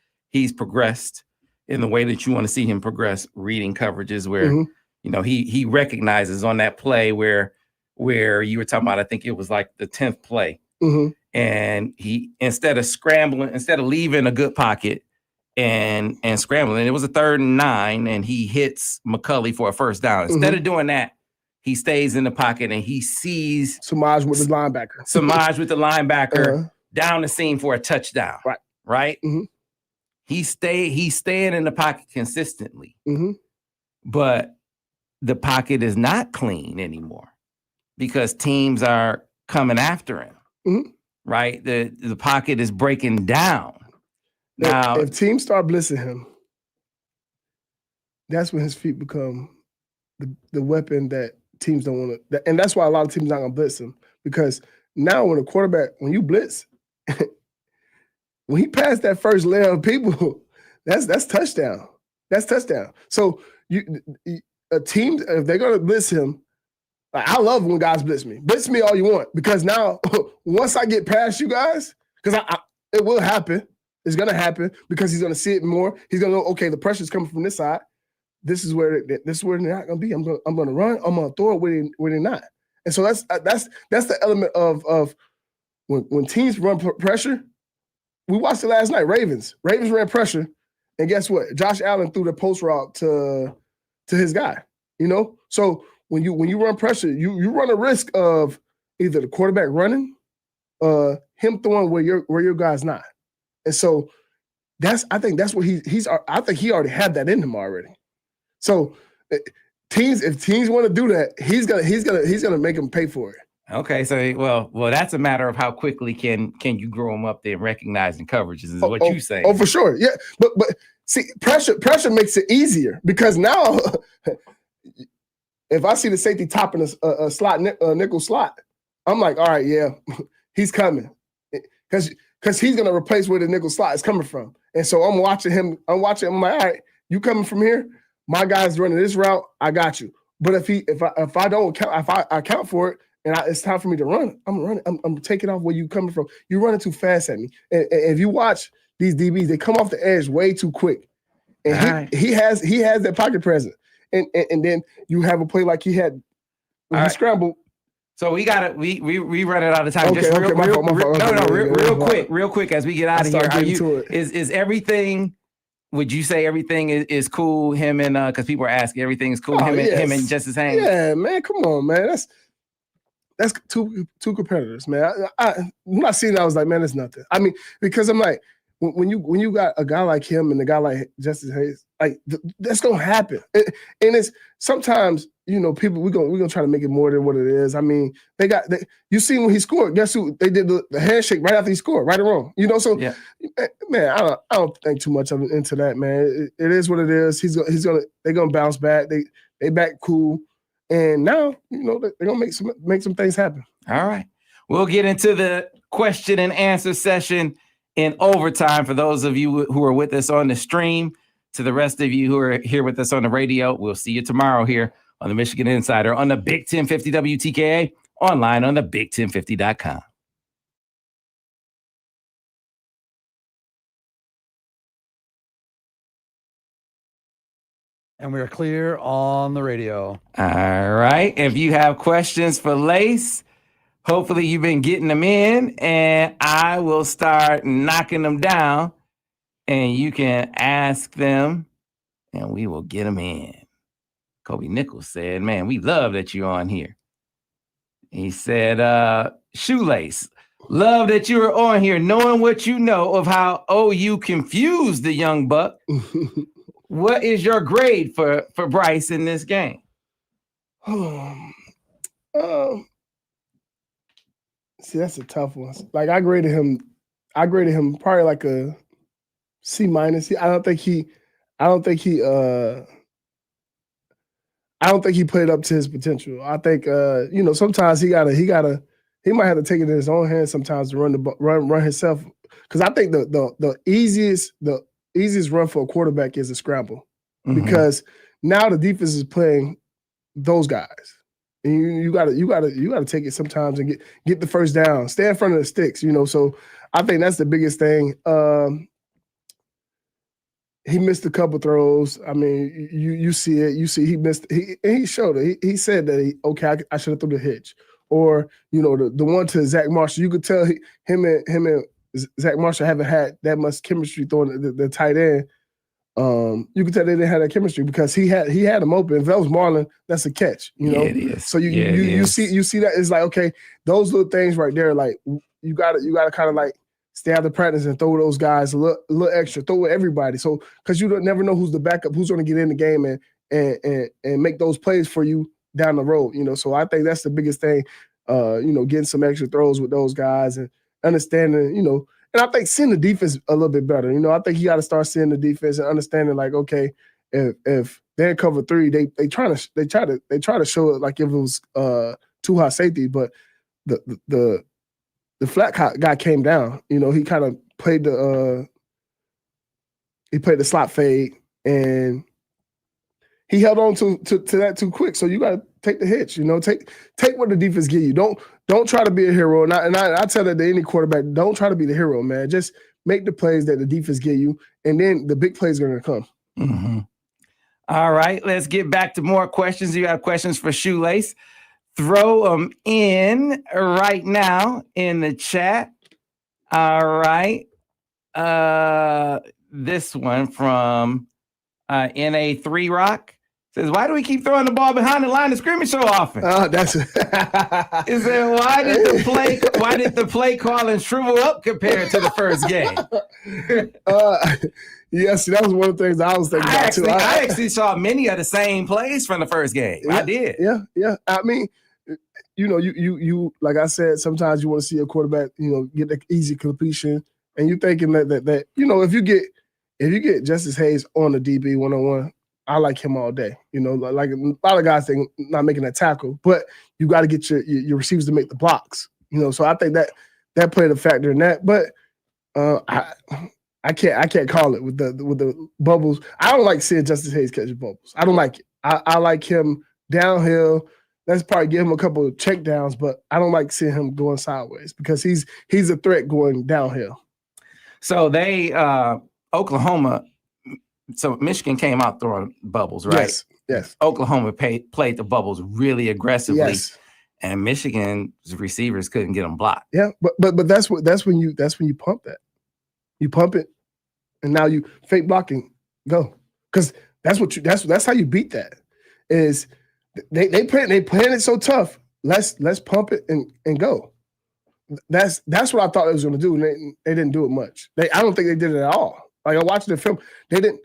progressed in the way that you want to see him progress, reading coverages where, you know, he recognizes on that play where you were talking about, I think it was like the 10th play. And he, instead of leaving a good pocket and scrambling, it was a 3rd and 9 and he hits McCulley for a first down. Instead of doing that, he stays in the pocket and he sees Samaj with the linebacker. Down the seam for a touchdown. Right. He's staying in the pocket consistently. But the pocket is not clean anymore because teams are coming after him. right? The pocket is breaking down. Now, if teams start blitzing him, that's when his feet become the weapon that teams don't want to. And that's why a lot of teams not going to blitz him, because now when when you blitz, when he passed that first layer of people, that's touchdown. That's touchdown. So a team, if they're going to blitz him, like, I love when guys blitz me. Blitz me all you want, because now once I get past you guys, because it will happen. It's going to happen because he's going to see it more. He's going to know, okay, the pressure's coming from this side. This is where they're not going to be. I'm going to run. I'm going to throw it where they're not. And so that's the element of when teams run pressure. We watched it last night. Ravens ran pressure, and guess what? Josh Allen threw the post route to his guy. So when you run pressure, you run a risk of either the quarterback running, him throwing where your guy's not. And so I think that's what I think he already had that in him already. So if teams want to do that, he's gonna make them pay for it. Okay, so well, that's a matter of how quickly can you grow them up there recognizing coverages is what you say. Oh, for sure, yeah. But see, pressure makes it easier, because now if I see the safety topping a slot nickel slot, I'm like, all right, yeah, he's coming, because he's gonna replace where the nickel slot is coming from. And so I'm watching him. I'm like, all right, you coming from here? My guy's running this route. I got you. But if I don't count, if I account for it, and it's time for me to run, I'm running. I'm taking off where you coming from. You're running too fast at me. And if you watch these DBs, they come off the edge way too quick. And he has that pocket presence. And then you have a play like he had when he scrambled. So we run it out of time. Okay, Just real quick as we get out of here. Is everything? Would you say everything is cool? Him and because people are asking, everything is cool. Him and Justice Haynes. Yeah, man, come on, man. That's two competitors, man. When I seen it, I was like, man, it's nothing. I mean, because I'm like, when you got a guy like him and a guy like Justice Haynes, like that's gonna happen. And it's sometimes, people we're gonna try to make it more than what it is. I mean, you see when he scored, guess who? They did the handshake right after he scored, right or wrong. So yeah. Man, I don't think too much of it into that, man. It is what it is. They're gonna bounce back. They back cool. And now, they're gonna make some things happen. All right. We'll get into the question and answer session in overtime for those of you who are with us on the stream. To the rest of you who are here with us on the radio, we'll see you tomorrow here on the Michigan Insider on the Big 1050 WTKA, online on the Big1050.com. And we are clear on the radio. All right. If you have questions for Lace, hopefully you've been getting them in, and I will start knocking them down, and you can ask them, and we will get them in. Kobe Nichols said, man, we love that you're on here. He said, Shoelace, love that you are on here, knowing what you know of how OU confused the young buck. What is your grade for Bryce in this game? See, that's a tough one. Like I graded him probably like a C-. I don't think he played up to his potential. I think sometimes he might have to take it in his own hands sometimes to run himself. Because I think the easiest run for a quarterback is a scramble, because now the defense is playing those guys, and you gotta take it sometimes and get the first down, stay in front of the sticks. So I think that's the biggest thing. He missed a couple throws. I mean, you see it. You see he missed. He showed it. He said that I should have threw the hitch, or the one to Zach Marshall. You could tell him and Zach Marshall haven't had that much chemistry throwing the tight end. You could tell they didn't have that chemistry because he had him open. If that was Marlon, that's a catch. Yeah, it is. So you see that it's like, okay, those little things right there. Like you gotta kind of like stay out of practice and throw those guys a little extra. Throw with everybody. So because you don't never know who's the backup, who's going to get in the game and make those plays for you down the road. So I think that's the biggest thing. Getting some extra throws with those guys and understanding, and I think seeing the defense a little bit better. I think you got to start seeing the defense and understanding like, okay, if they're in cover 3, they try to show it like if it was too high safety, but the flat guy came down. He kind of played the slot fade and he held on to that too quick. So you got to take the hits. Take what the defense give you. Don't try to be a hero. And I tell that to any quarterback, don't try to be the hero, man. Just make the plays that the defense give you, and then the big plays are going to come. Mm-hmm. All right, let's get back to more questions. You have questions for Shoelace? Throw them in right now in the chat. All right. This one from NA3 Rock says, why do we keep throwing the ball behind the line of scrimmage so often? That's Is that why did the play calling shrivel up compared to the first game? Yes, that was one of the things I was thinking about too. I actually saw many of the same plays from the first game. Yeah, I did. Yeah. I mean, you like I said, sometimes you want to see a quarterback, get the easy completion, and you're thinking that if you get Justice Haynes on the DB 1-on-1, I like him all day. Like a lot of guys think not making that tackle, but you got to get your receivers to make the blocks. So I think that played a factor in that. But I can't call it with the bubbles. I don't like seeing Justice Haynes catch bubbles. I don't like it. I like him downhill. Let's probably give him a couple of check downs, but I don't like seeing him going sideways because he's a threat going downhill. So they Oklahoma. So Michigan came out throwing bubbles, right? Yes. Oklahoma played the bubbles really aggressively, yes. And Michigan's receivers couldn't get them blocked. Yeah, but that's when you pump that. You pump it, and now you fake blocking, go, because that's how you beat that. Is they playing it so tough. Let's pump it and go. That's what I thought they was going to do, and they didn't do it much. I don't think they did it at all. Like I watched the film, they didn't.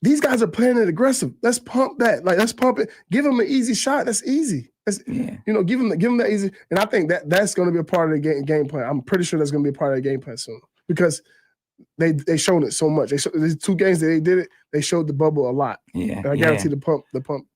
These guys are playing it aggressive. Let's pump that. Like let's pump it. Give them an easy shot. That's easy. Give them that easy. And I think that's going to be a part of the game plan. I'm pretty sure that's going to be a part of the game plan soon because they shown it so much. These 2 games that they did it, they showed the bubble a lot. Yeah, and I guarantee the pump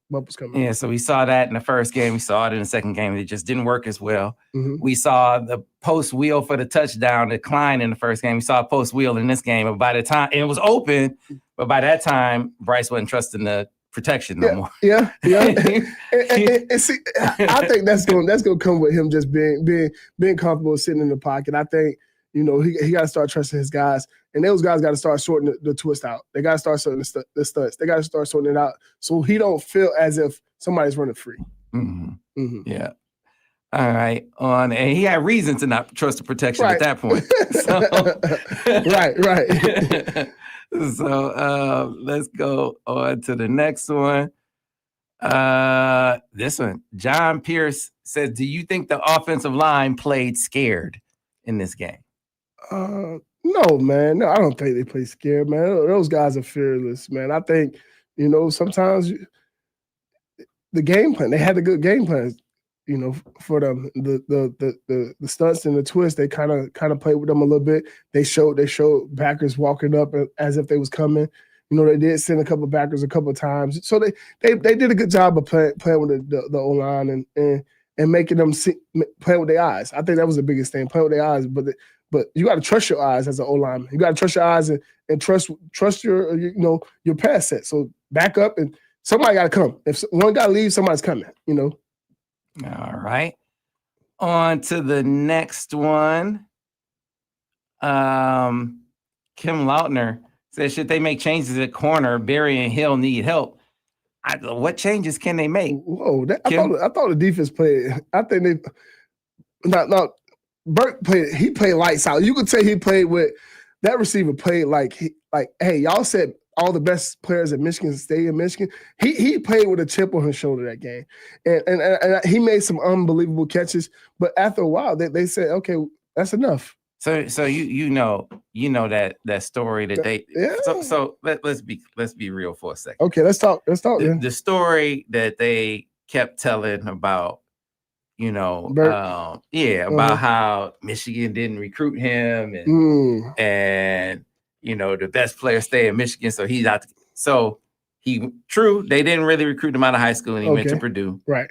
bubbles coming. Yeah, so we saw that in the first game. We saw it in the second game. It just didn't work as well. Mm-hmm. We saw the post wheel for the touchdown decline in the first game. We saw a post wheel in this game. But by the time it was open, but by that time, Bryce wasn't trusting the protection no more. Yeah. and see, I think that's gonna come with him just being comfortable sitting in the pocket. I think he got to start trusting his guys, and those guys got to start sorting the twist out. They got to start sorting the studs. They got to start sorting it out so he don't feel as if somebody's running free. Mm-hmm. Mm-hmm. Yeah. All right. And he had reason to not trust the protection at that point. So. Right. So let's go on to the next one. This one, John Pierce says, do you think the offensive line played scared in this game? No, man. No, I don't think they play scared, man. Those guys are fearless, man. I think, sometimes the game plan, they had a good game plan, for them. The stunts and the twists, they kind of played with them a little bit. They showed backers walking up as if they was coming. They did send a couple of backers a couple of times. So they did a good job of playing with the O-line and making them playing with their eyes. I think that was the biggest thing, playing with their eyes. But you got to trust your eyes as an O-lineman. You got to trust your eyes and trust your pass set. So back up and somebody got to come. If one guy leaves, somebody's coming. All right. On to the next one. Kim Lautner says, should they make changes at corner? Barry and Hill need help. What changes can they make? Whoa, I thought the defense played. I think they not Burke played. He played lights out. You could say he played with that receiver played like hey, y'all said all the best players at Michigan stay in Michigan. He played with a chip on his shoulder that game, and he made some unbelievable catches. But after a while, they said, okay, that's enough. So you know that story that they. Yeah. So let's be real for a second. Okay, let's talk. The story that they kept telling about, about how Michigan didn't recruit him and the best player stay in Michigan, so he's out. So they didn't really recruit him out of high school, and he went to Purdue. Right.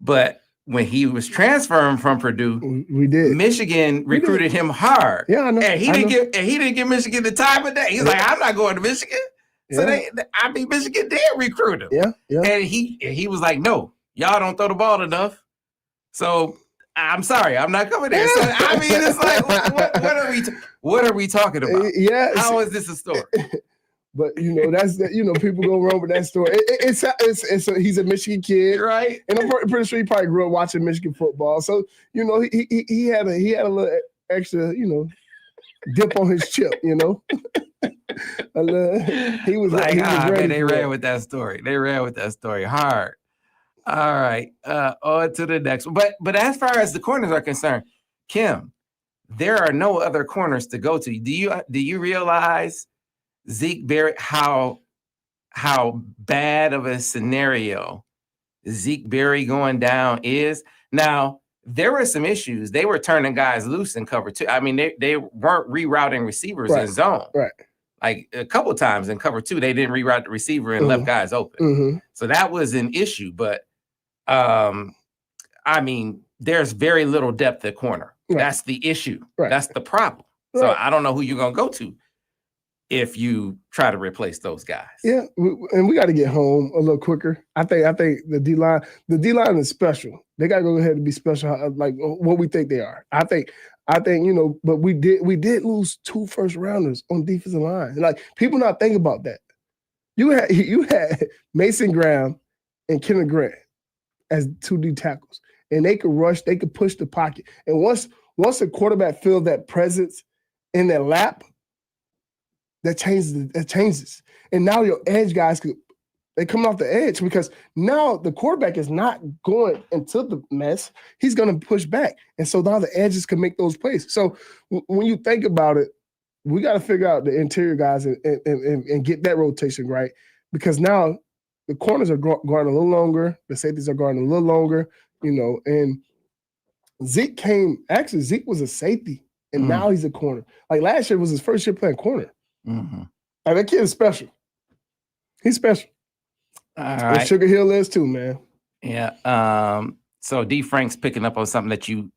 But when he was transferring from Purdue, Michigan recruited him hard. Yeah, I know. And he didn't give Michigan the time of day. He's like, I'm not going to Michigan. So Michigan did recruit him. Yeah. And he was like, no, y'all don't throw the ball enough. So I'm sorry, I'm not coming there. So it's like, what are we talking about? Yeah. How is this a story? But that's people go wrong with that story. He's a Michigan kid, right? And I'm pretty sure he probably grew up watching Michigan football. So he had a little extra dip on his chip. He was like, ready. They ran with that story. They ran with that story hard. All right, on to the next one. But as far as the corners are concerned, Kim, there are no other corners to go to. Do you realize Zeke Berry, how bad of a scenario Zeke Berry going down is? Now, there were some issues. They were turning guys loose in cover two. I mean, they weren't rerouting receivers in zone. Right. Like a couple times in cover two, they didn't reroute the receiver and left guys open. So that was an issue. But there's very little depth at corner. Right. That's the issue. Right. That's the problem. Right. So I don't know who you're gonna go to if you try to replace those guys. Yeah, and we got to get home a little quicker. I think the D-line is special. They got to go ahead and be special, like what we think they are. I think but we did lose 2 first rounders on defensive line. Like, people not thinking about that. You had Mason Graham and Kenneth Grant as 2 D tackles, and they could rush, they could push the pocket. And once the quarterback feels that presence in their lap, that changes. And now your edge guys they come off the edge, because now the quarterback is not going into the mess. He's going to push back. And so now the edges can make those plays. So when you think about it, we got to figure out the interior guys and get that rotation right, because now the corners are going a little longer. The safeties are going a little longer, and Zeke was a safety, and now he's a corner. Like, last year was his first year playing corner. Like, that kid is special. He's special. All right. And Sugar Hill is too, man. Yeah. So D. Frank's picking up on something that you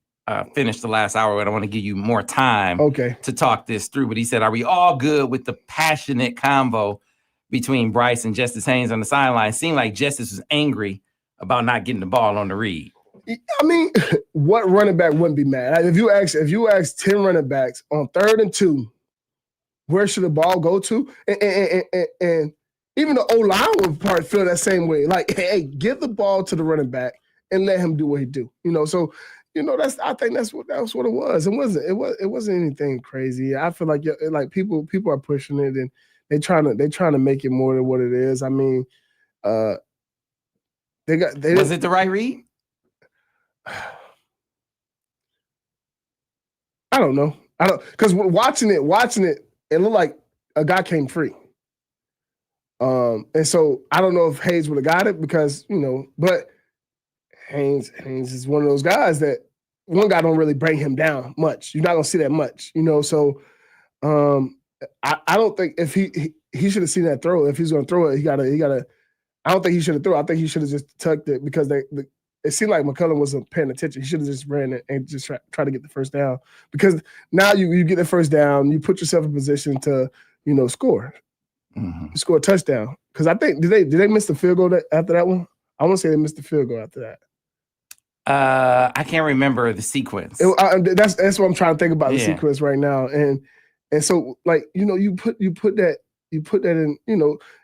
finished the last hour, and I want to give you more time to talk this through. But he said, are we all good with the passionate convo between Bryce and Justice Haynes on the sideline? Seemed like Justice was angry about not getting the ball on the read. I mean, what running back wouldn't be mad? Like, if you ask 10 running backs on 3rd and 2, where should the ball go to? And even the O-line would probably feel that same way. Like, hey, give the ball to the running back and let him do what he do. So I think that's what it was. It wasn't anything crazy. I feel like people are pushing it, and they're trying to make it more than what it is. I mean, was it the right read? I don't know. Because watching it, it looked like a guy came free. And so I don't know if Haynes would have got it, because, but Haynes is one of those guys that one guy don't really bring him down much. You're not gonna see that much, So I don't think if he should have seen that throw. If he's gonna throw it, he gotta. I don't think he should have thrown. I think he should have just tucked it, because it seemed like McCulley wasn't paying attention. He should have just ran it and just try to get the first down, because now you get the first down, you put yourself in position to score. Score a touchdown. Because I think did they miss the field goal after that one? I want to say they missed the field goal after that. I can't remember the sequence. That's what I'm trying to think about, the sequence right now. And so, like, you put that in,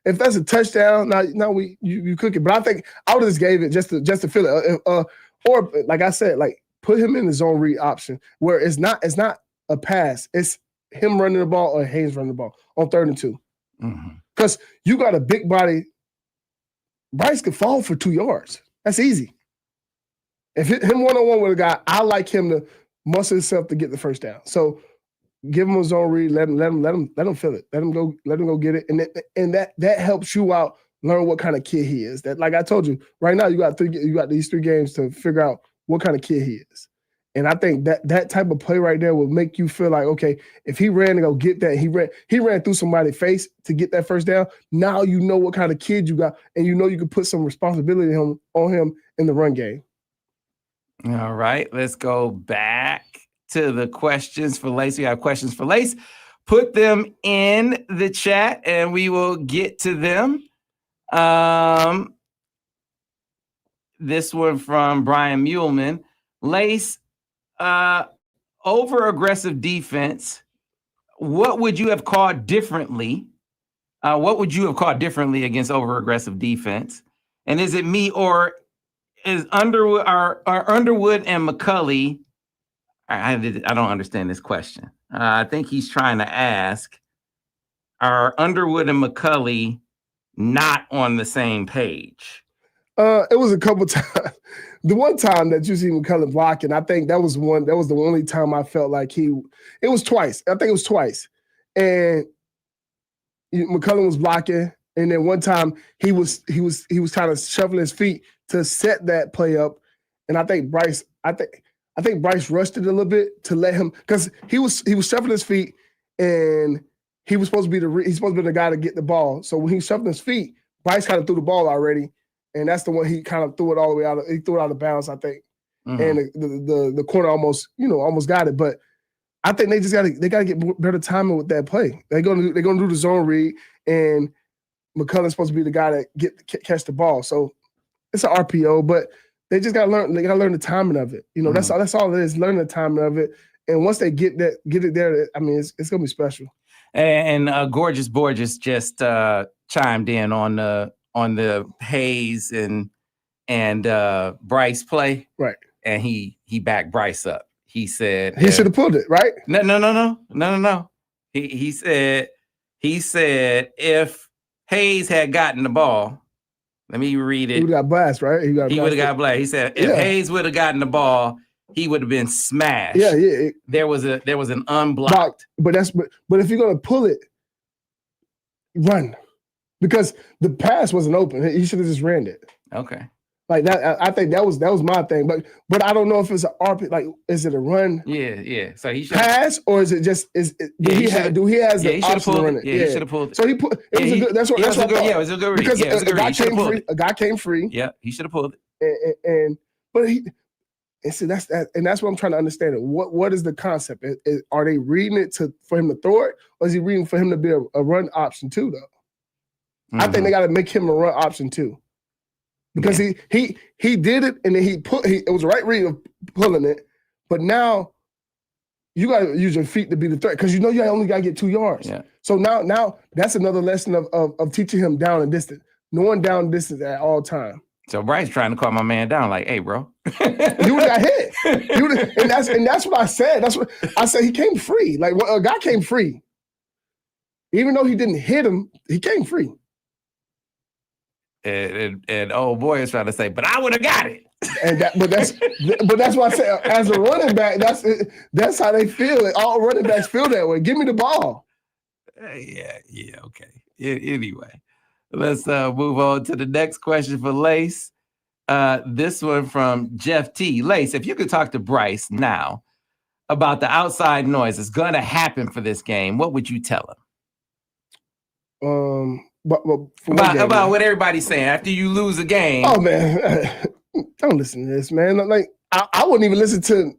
if that's a touchdown, now you cook it. But I think I would have just gave it just to feel it. Or like I said, like, put him in the zone read option where it's not a pass. It's him running the ball or Haynes running the ball on 3rd and 2. Because you got a big body. Bryce could fall for 2 yards. That's easy. If him one-on-one with a guy, I like him to muscle himself to get the first down. So give him a zone read, let him feel it. Let him go get it. And that helps you out, learn what kind of kid he is. That, like I told you, right now you got these 3 games to figure out what kind of kid he is. And I think that type of play right there will make you feel like, okay, if he ran to go get that, he ran through somebody's face to get that first down. Now you know what kind of kid you got, and you know you can put some responsibility on him in the run game. All right, let's go back to the questions for Lace. We have questions for Lace. Put them in the chat, and we will get to them. This one from Brian Muleman. Lace, over-aggressive defense, what would you have called differently? What would you have called differently against over-aggressive defense? And is it me or is Underwood and McCulley? I don't understand this question. I think he's trying to ask, are Underwood and McCulley not on the same page? It was a couple times. The one time that you see McCulley blocking, I think that was the only time I felt like it was twice. I think it was twice. And McCulley was blocking, and then one time he was kind of shuffling his feet to set that play up. And I think Bryce rushed it a little bit to let him, because he was shuffling his feet, and he was supposed to be the guy to get the ball. So when he shuffled his feet, Bryce kind of threw the ball already. And that's the one he kind of threw it all the way out. He threw it out of bounds, I think. Mm-hmm. And the corner almost got it. But I think they gotta get better timing with that play. They're gonna do the zone read, and McCulley's supposed to be the guy that catch the ball. So it's an RPO, but they just gotta learn. They gotta learn the timing of it. You know, that's all it is. Learn the timing of it. And once they get it there, I mean, it's gonna be special. And Gorgeous Borges just chimed in on the Hayes and Bryce play, right? And he backed Bryce up. He said he should have pulled it, right? No. He said if Hayes had gotten the ball, let me read it. He would have got blast, right? He would have got blast. He said if Hayes would have gotten the ball, he would have been smashed. Yeah. There was an unblocked. But if you're gonna pull it, run. Because the pass wasn't open. He should have just ran it. Okay. Like that, I think that was my thing. But I don't know if it's an RP. Like, is it a run? Yeah. So he should pass, or is it just do he has the option to run it? Yeah, he should have pulled it. So he put. It was a good. That's what. That's what. Yeah, it was a good read. Because a guy came free. Yeah, he should have pulled it. That's what I'm trying to understand. What is the concept? Are they reading it for him to throw it, or is he reading for him to be a run option too, though? Mm-hmm. I think they got to make him a run option too, because he did it, and then it was the right read of pulling it, but now you got to use your feet to be the threat, because you only got to get 2 yards. Yeah. So now that's another lesson of teaching him down and distance, knowing down and distance at all time. So Bryce trying to calm my man down, like, hey, bro, you would have got hit, and that's what I said. That's what I said. He came free, like a guy came free, even though he didn't hit him, he came free. And old boy is trying to say, but I would have got it. But that's why I said, as a running back, that's how they feel. All running backs feel that way. Give me the ball. Yeah, okay. Anyway, let's move on to the next question for Lace. This one from Jeff T. Lace, if you could talk to Bryce now about the outside noise that's going to happen for this game, what would you tell him? About what everybody's saying after you lose a game. Oh man, don't listen to this, man. Like I wouldn't even listen to.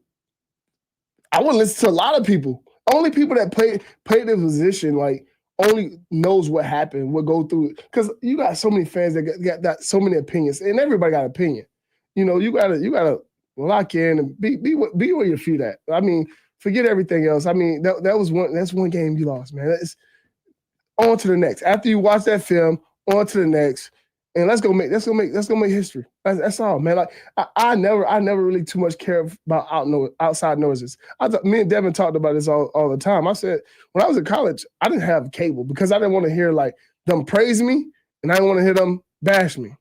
I wouldn't listen to a lot of people. Only people that play the position like only knows what happened, what go through. Because you got so many fans that got so many opinions, and everybody got an opinion. You know, you gotta lock in and be where your feet at. I mean, forget everything else. I mean, that's one game you lost, man. On to the next. After you watch that film, on to the next, and let's go make history. That's all, man. Like I never really too much care about outside noises. Me and Devin talked about this all the time. I said when I was in college, I didn't have cable because I didn't want to hear like them praise me, and I didn't want to hear them bash me.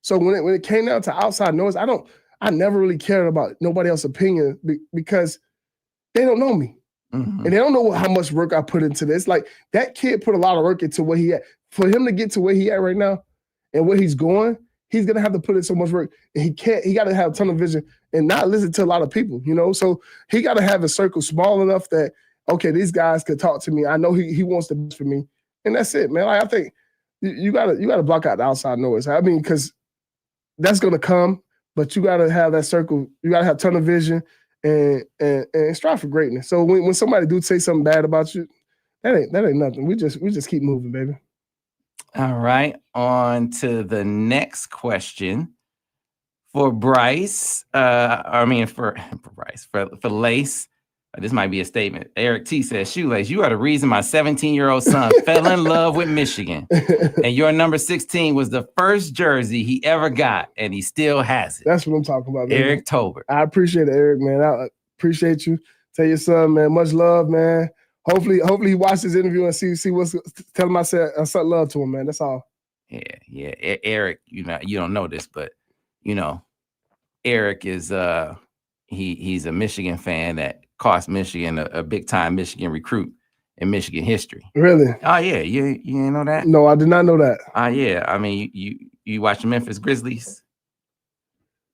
So when it came down to outside noise, I never really cared about nobody else's opinion because they don't know me. Mm-hmm. And they don't know how much work I put into this. Like that kid put a lot of work into what he had. For him to get to where he at right now and where he's going, he's gonna have to put in so much work. And he got to have a ton of vision and not listen to a lot of people, you know. So he got to have a circle small enough that, okay, these guys could talk to me. I know he wants the best for me. And that's it, man. Like, I think you gotta block out the outside noise. I mean, because that's gonna come, but you gotta have that circle. You gotta have a ton of vision and strive for greatness. So when somebody do say something bad about you, that ain't nothing. We just keep moving, baby. All right, on to the next question for Bryce. For Bryce, for Lace. This might be a statement. Eric T says, Shoelace, you are the reason my 17-year-old son fell in love with Michigan. And your number 16 was the first jersey he ever got, and he still has it. That's what I'm talking about, man. Eric Tolbert. I appreciate it, Eric, man. I appreciate you. Tell your son, man, much love, man. Hopefully he watches this interview and see what's. Tell him I said love to him, man. That's all. Yeah. Eric, you don't know this, but Eric is he's a Michigan fan that cost Michigan a big time Michigan recruit in Michigan history. Really? Oh yeah, you didn't know that? No, I did not know that. Yeah. I mean, you watch the Memphis Grizzlies?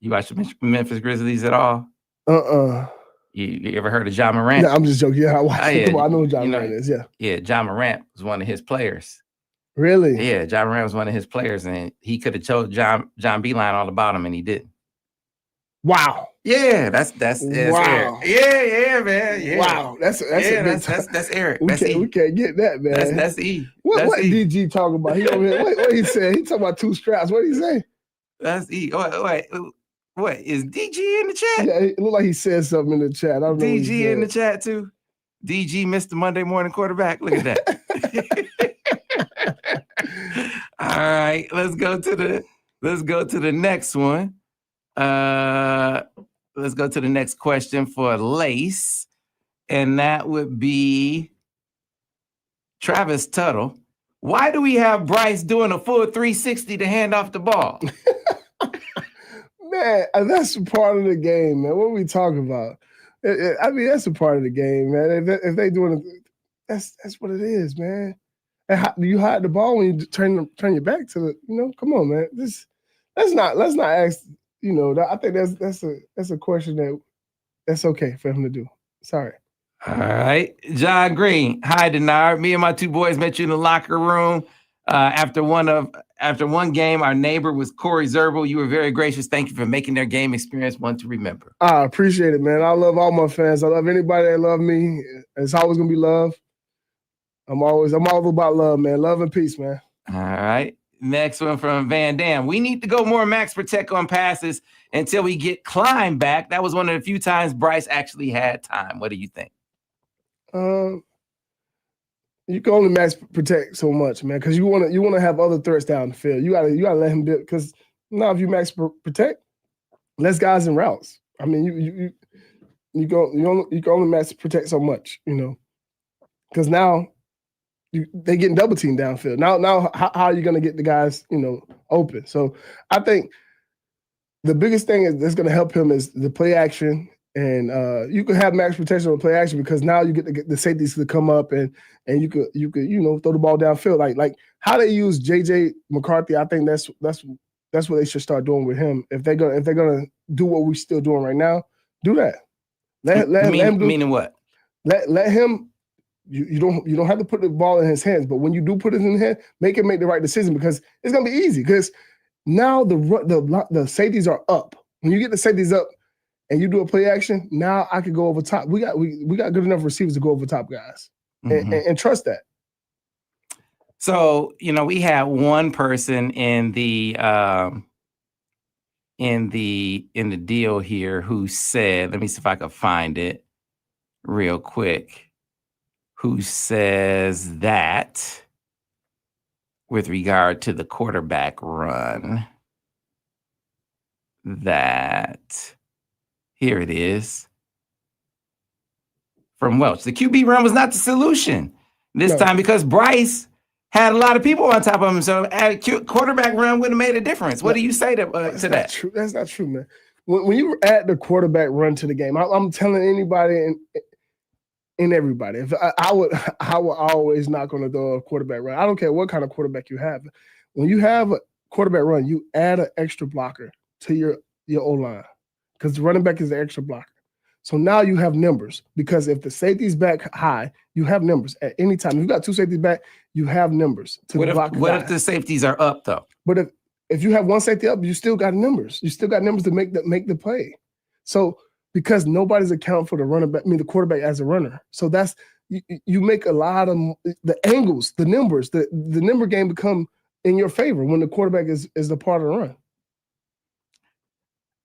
You watch the Memphis Grizzlies at all? You ever heard of John Morant? Yeah, I'm just joking. Yeah, I watch. Yeah. I know who John Morant is. Yeah. Yeah, John Morant was one of his players. Really? Yeah, John Morant was one of his players, and he could have told John Beeline all about him, and he didn't. Wow. Yeah, that's wow. Eric. Yeah, man. Yeah. Wow. That's Eric. We can't get that, man. That's E. What DG talking about? He over here. What he said? He talking about two straps. What did he say? That's E. Wait. What is DG in the chat? Yeah, it looked like he said something in the chat. I don't know. DG in the chat too. DG missed the Monday morning quarterback. Look at that. All right, let's go to the next one. Let's go to the next question for Lace, and that would be Travis Tuttle. Why do we have Bryce doing a full 360 to hand off the ball? Man, that's part of the game, man. What are we talking about? I mean, that's a part of the game, man. If they doing it, that's what it is, man. And how, do you hide the ball when you turn your back to the? Come on, man. Let's not ask. I think that's a question that's okay for him to do. Sorry. All right, John Green. Hi, Denard. Me and my two boys met you in the locker room. After one game, our neighbor was Corey Zerbel. You were very gracious. Thank you for making their game experience one to remember. I appreciate it, man. I love all my fans. I love anybody that love me. It's always gonna be love. I'm all about love, man. Love and peace, man. All right. Next one from Van Dam. We need to go more max protect on passes until we get Klein back. That was one of the few times Bryce actually had time. What do you think? You can only max protect so much, man, because you want to have other threats down the field. You gotta let him do it, because now if you max protect, less guys in routes. I mean, you can only max protect so much, because now they getting double teamed downfield. Now how are you gonna get the guys open? So I think the biggest thing that's gonna help him is the play action. And you could have max protection on play action, because now you get the safeties to come up and you could throw the ball downfield like how they use JJ McCarthy. I think that's what they should start doing with him. If they're gonna do what we're still doing right now, do that. Let him do. Meaning what? Let him. You don't have to put the ball in his hands, but when you do put it in his hand, make him make the right decision, because it's gonna be easy. Because now the safeties are up. When you get the safeties up, and you do a play action, now I could go over top. We got good enough receivers to go over top guys, and trust that. So we had one person in the deal here who said, let me see if I can find it real quick. Who says that with regard to the quarterback run, that. Here it is. From Welch. The QB run was not the solution this time, because Bryce had a lot of people on top of him. So a quarterback run wouldn't have made a difference. What do you say to that? True. That's not true, man. When you add the quarterback run to the game, I'm telling anybody and everybody, if I would always knock on the door of quarterback run. I don't care what kind of quarterback you have. When you have a quarterback run, you add an extra blocker to your O-line because the running back is the extra blocker. So now you have numbers because if the safety's back high, you have numbers at any time. If you got two safeties back, you have numbers to block. What if the safeties are up though? But if you have one safety up, you still got numbers. You still got numbers to make the play. So because nobody's accounting for the quarterback as a runner. So that's you make a lot of the angles, the numbers, the number game become in your favor when the quarterback is the part of the run.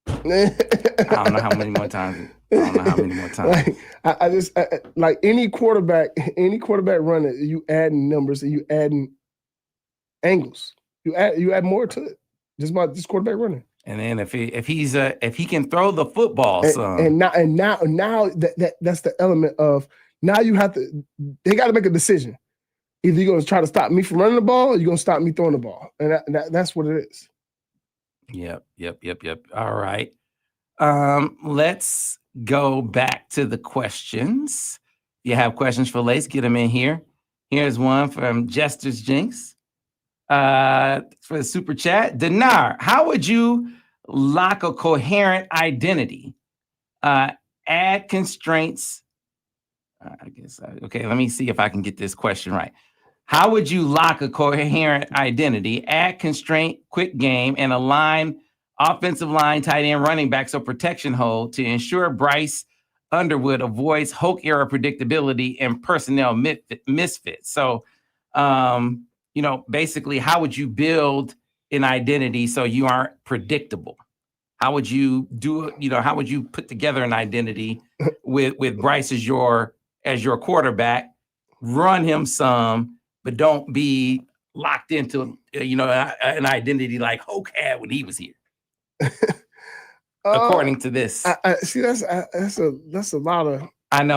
I don't know how many more times. Like, I just like any quarterback runner, you add numbers and you add angles. You add more to it. Just about this quarterback running. And then if he can throw the football, and now that's the element of now you have to. They got to make a decision. Either you're going to try to stop me from running the ball, or you're going to stop me throwing the ball, and that's what it is. Yep. All right. Let's go back to the questions. You have questions for Lace, get them in here. Here's one from Jester's Jinx. For the super chat. Denard, how would you lock a coherent identity? Add constraints. Okay, let me see if I can get this question right. How would you lock a coherent identity, add constraint, quick game, and align offensive line, tight end, running backs, or protection hold to ensure Bryce Underwood avoids Hulk era predictability and personnel misfits? So, basically, how would you build an identity so you aren't predictable? How would you do it? How would you put together an identity with Bryce as your quarterback, run him some, but don't be locked into, an identity like Hulk had when he was here? According to this, I see that's a lot of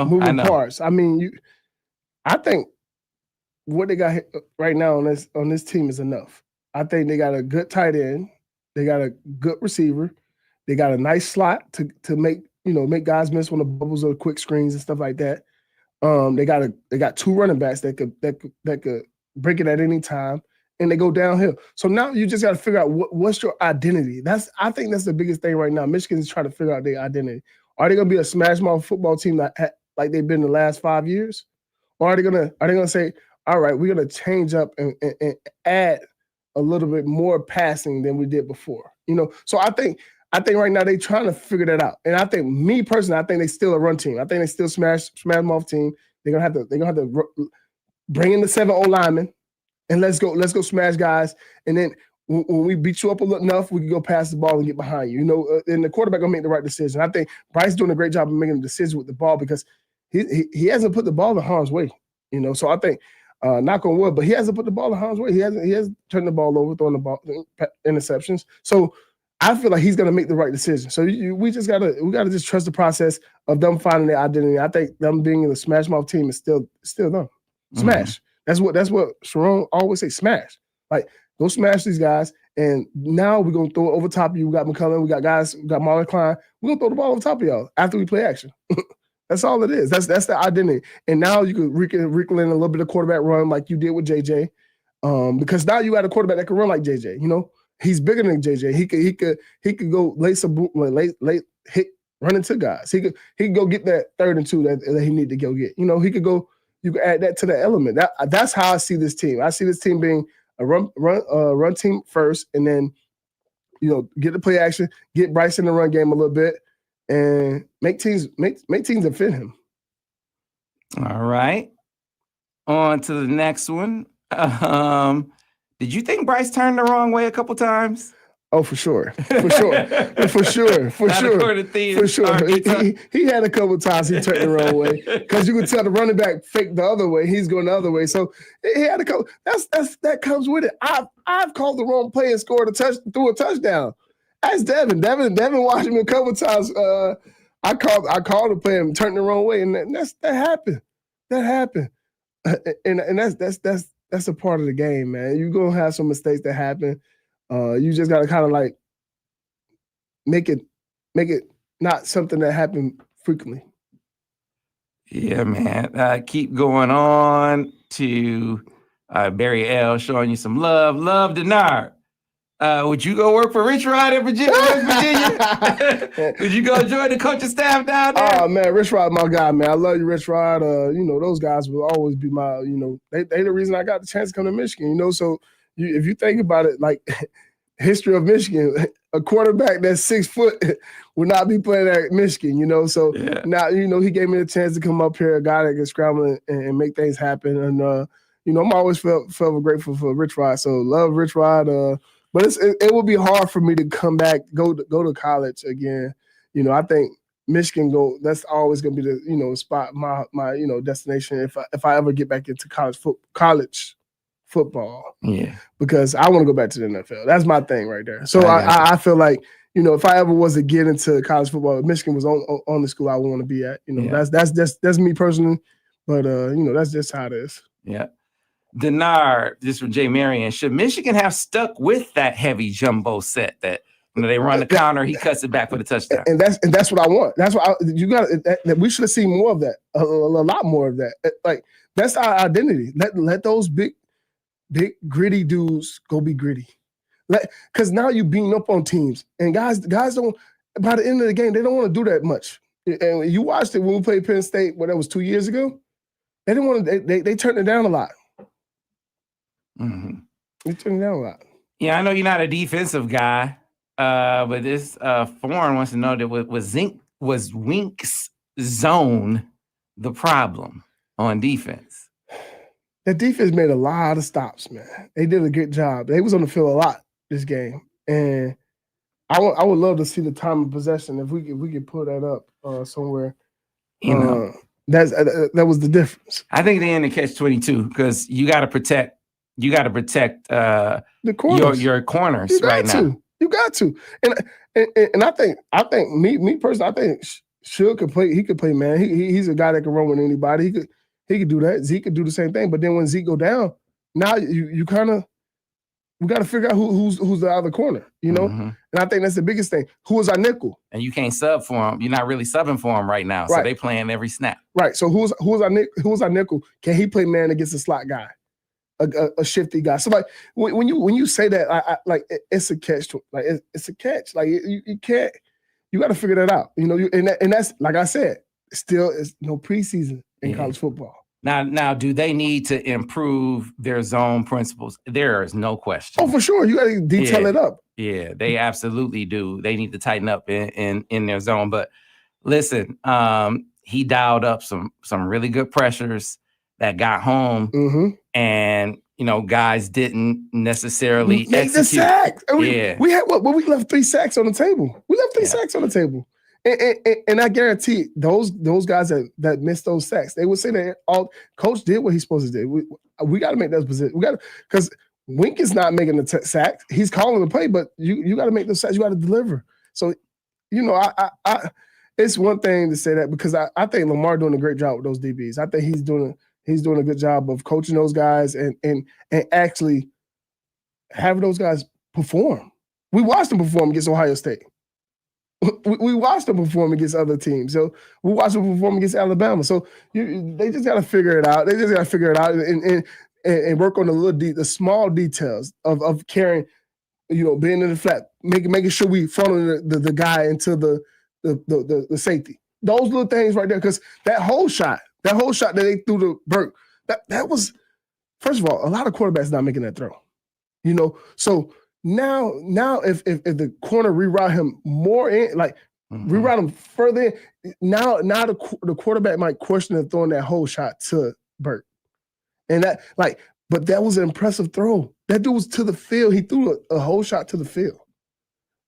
moving parts. I mean, I think what they got right now on this team is enough. I think they got a good tight end, they got a good receiver, they got a nice slot to make guys miss on the bubbles or the quick screens and stuff like that. They got two running backs that could break it at any time, and they go downhill. So now you just got to figure out what's your identity. I think that's the biggest thing right now. Michigan is trying to figure out their identity. Are they going to be a smash mouth football team like they've been the last 5 years, or are they gonna say, all right, we're gonna change up and add a little bit more passing than we did before? So I think right now they're trying to figure that out. And I think me personally, I think they still a run team. I think they still smash them off team. They're gonna have to bring in the 7 O-linemen and let's go smash guys. And then when we beat you up enough, we can go pass the ball and get behind you. And the quarterback gonna make the right decision. I think Bryce doing a great job of making a decision with the ball because he hasn't put the ball in harm's way. So I think knock on wood, but he hasn't put the ball in harm's way. He hasn't turned the ball over, throwing the ball interceptions. So I feel like he's gonna make the right decision. So we gotta just trust the process of them finding their identity. I think them being the smash mouth team is still them. Smash. Mm-hmm. That's what Sharon always say. Smash. Like go smash these guys. And now we're gonna throw it over top of you. We got McCulley, we got Marlon Klein. We're gonna throw the ball over top of y'all after we play action. That's all it is. That's the identity. And now you could wrinkle in a little bit of quarterback run like you did with JJ. Because now you got a quarterback that can run like JJ, He's bigger than JJ. He could go late hit run into guys. He could go get that 3rd and 2 that he need to go get. He could go. You could add that to the element. That's how I see this team. I see this team being a run team first, and then get the play action, get Bryce in the run game a little bit, and make teams that fit him. All right. On to the next one. Did you think Bryce turned the wrong way a couple times? Oh, for sure. For sure. He had a couple times he turned the wrong way because you could tell the running back faked the other way. He's going the other way. So he had a couple. That comes with it. I've called the wrong play and threw a touchdown. Ask Devin. Devin watched me a couple times. I called the play and turned the wrong way, and that happened. That happened. And that's a part of the game, man. You're gonna have some mistakes that happen. You just gotta kind of like make it not something that happened frequently. Yeah, man. Keep going on to Barry L showing you some love. Love Denard. Would you go work for Rich Rod in Virginia, West Virginia? Would you go join the coaching staff down there? Oh man, Rich Rod, my guy, man. I love you, Rich Rod. Those guys will always be my, they the reason I got the chance to come to Michigan. So if you think about it, like history of Michigan, a quarterback that's 6 foot would not be playing at Michigan. So now, he gave me a chance to come up here, a guy that can scramble and make things happen. And I'm always felt grateful for Rich Rod. So love Rich Rod. But it will be hard for me to come back, go to college again. I think Michigan that's always going to be the spot, my destination if I ever get back into college football. Yeah, because I want to go back to the NFL. That's my thing right there. So I feel like if I ever was to get into college football, if Michigan was on the school I want to be at. That's me personally, but that's just how it is. Yeah. Denard, this from Jay Marion. Should Michigan have stuck with that heavy jumbo set that they run the counter, he cuts it back for the touchdown? And that's what I want. That's what we should have seen more of that, a lot more of that. Like that's our identity. Let those big gritty dudes go be gritty. Because now you beating up on teams, and guys don't. By the end of the game, they don't want to do that much. And you watched it when we played Penn State. That was 2 years ago. They didn't want to. They turned it down a lot. Mm-hmm. They turned it down a lot. Yeah, I know you're not a defensive guy, but this foreign wants to know that was Wink's zone the problem on defense? That defense made a lot of stops, man. They did a good job. They was on the field a lot this game, and I would love to see the time of possession if we could pull that up somewhere. That was the difference. I think they in the catch-22 because you got to protect the corners. Your corners right now. You got to. And I think me personally, I think Suge could play. He could play man. He's a guy that can run with anybody. He could do that. Zeke could do the same thing. But then when Zeke go down, now we got to figure out who's the other corner. Mm-hmm. And I think that's the biggest thing. Who is our nickel? And you can't sub for him. You're not really subbing for him right now. So they playing every snap. Right. So who's our nickel? Can he play man against a slot guy? A shifty guy. So like when you say that, it's a catch. Like it's a catch. Like you can't. You got to figure that out. And that's like I said. Still, is no preseason in college football. Now, do they need to improve their zone principles? There is no question. Oh, for sure. You got to detail it up. Yeah, they absolutely do. They need to tighten up in their zone. But listen, he dialed up some really good pressures that got home, and guys didn't necessarily make the sack. We had we left 3 sacks on the table. We left 3 sacks on the table. And I guarantee those guys that missed those sacks, they would say that coach did what he's supposed to do. We got to make those positions. We got to, because Wink is not making the sacks. He's calling the play, but you got to make those sacks. You got to deliver. So, I it's one thing to say that because I think Lamar doing a great job with those DBs. I think he's doing a good job of coaching those guys and actually having those guys perform. We watched them perform against Ohio State. We watched them perform against other teams. So we watched them perform against Alabama. So they just got to figure it out. They just got to figure it out and work on the small details of carrying, being in the flat, making sure we funnel the guy into the safety. Those little things right there, because that whole shot that they threw to Burke, that was, first of all, a lot of quarterbacks not making that throw. So Now, if the corner reroute him more in, reroute him further in, now the quarterback might question and throwing that whole shot to Burt, and but that was an impressive throw. That dude was to the field. He threw a whole shot to the field.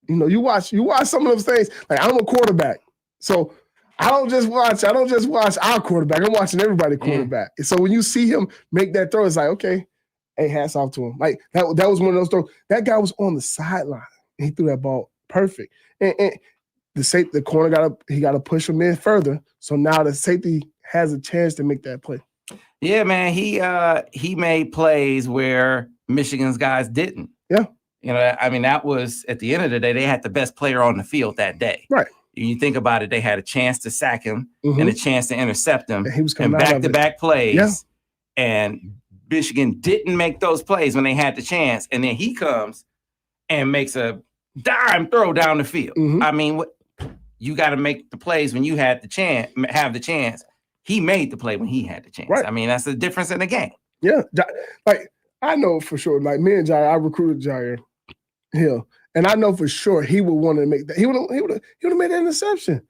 You watch some of those things. Like, I'm a quarterback, so I don't just watch our quarterback. I'm watching everybody's quarterback. And so when you see him make that throw, it's like, okay. Hey, hats off to him. Like that was one of those throws. That guy was on the sideline. He threw that ball perfect. And the corner got to push him in further. So now the safety has a chance to make that play. Yeah, man. He made plays where Michigan's guys didn't. Yeah. That was, at the end of the day, they had the best player on the field that day. Right. You think about it, they had a chance to sack him and a chance to intercept him. And he was coming back-to-back plays. Yeah. And Michigan didn't make those plays when they had the chance, and then he comes and makes a dime throw down the field. Mhm. I mean, you got to make the plays when you had the chance, have the chance. He made the play when he had the chance. Right. I mean, that's the difference in the game. Yeah, like I know for sure. Like me and Jair, I recruited Jair Hill, and I know for sure he would want to make that. He would have made that interception.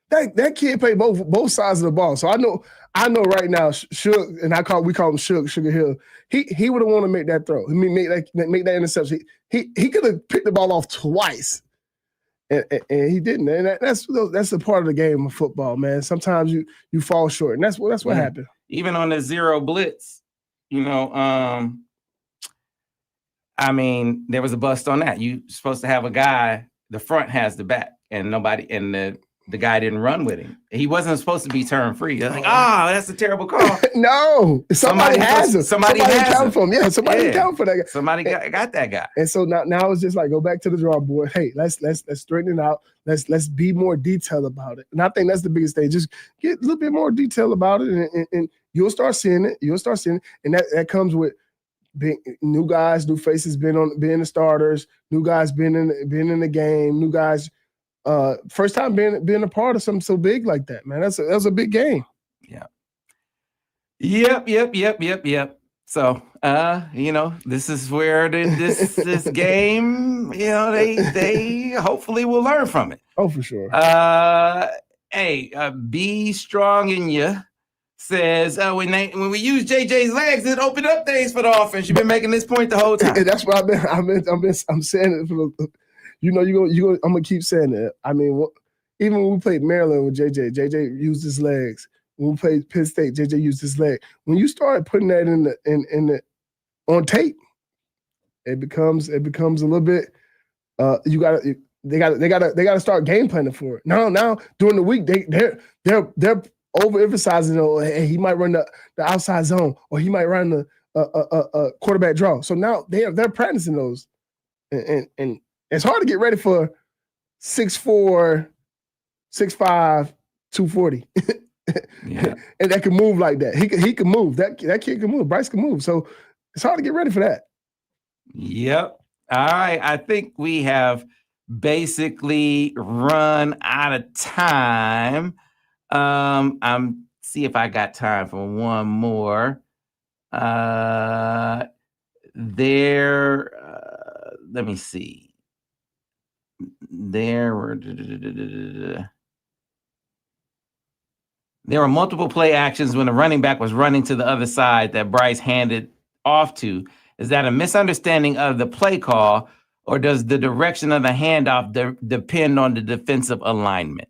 That kid played both sides of the ball. So I know right now, Suge, and we call him Sugar Hill. He would have wanted to make that throw. Make that interception. He could have picked the ball off twice. And he didn't, and that's a part of the game of football, man. Sometimes you fall short, and that's what happened. Even on the zero blitz, I mean, there was a bust on that. You're supposed to have a guy, the front has the back, and the guy didn't run with him. He wasn't supposed to be turned free. Like, that's a terrible call. No, somebody has him. Somebody account for him. Yeah, somebody account for that guy. Somebody got that guy. And so now it's just like go back to the drawing board. Hey, let's straighten it out. Let's be more detailed about it. And I think that's the biggest thing. Just get a little bit more detail about it, and you'll start seeing it. And that comes with being new guys, new faces, being the starters, new guys being in the game, new guys. First time being a part of something so big like that, man. That's a big game. Yeah. Yep. So, this is where this game, they hopefully will learn from it. Oh, for sure. Be strong in you says when we use JJ's legs, it opened up things for the offense. You've been making this point the whole time. And that's what I'm saying it for the. I'm gonna keep saying that. I mean, even when we played Maryland with JJ used his legs. When we played Penn State, JJ used his leg. When you start putting that in the on tape, it becomes a little bit. They gotta start game planning for it. Now during the week they're overemphasizing. Hey, he might run the outside zone, or he might run the quarterback draw. So now they're practicing those, and it's hard to get ready for 6'4", 6'5", 240. Yeah. And that can move like that. He can move. That kid can move. Bryce can move. So it's hard to get ready for that. Yep. All right. I think we have basically run out of time. I'm see if I got time for one more. Let me see. There were multiple play actions when the running back was running to the other side that Bryce handed off to. Is that a misunderstanding of the play call, or does the direction of the handoff depend on the defensive alignment?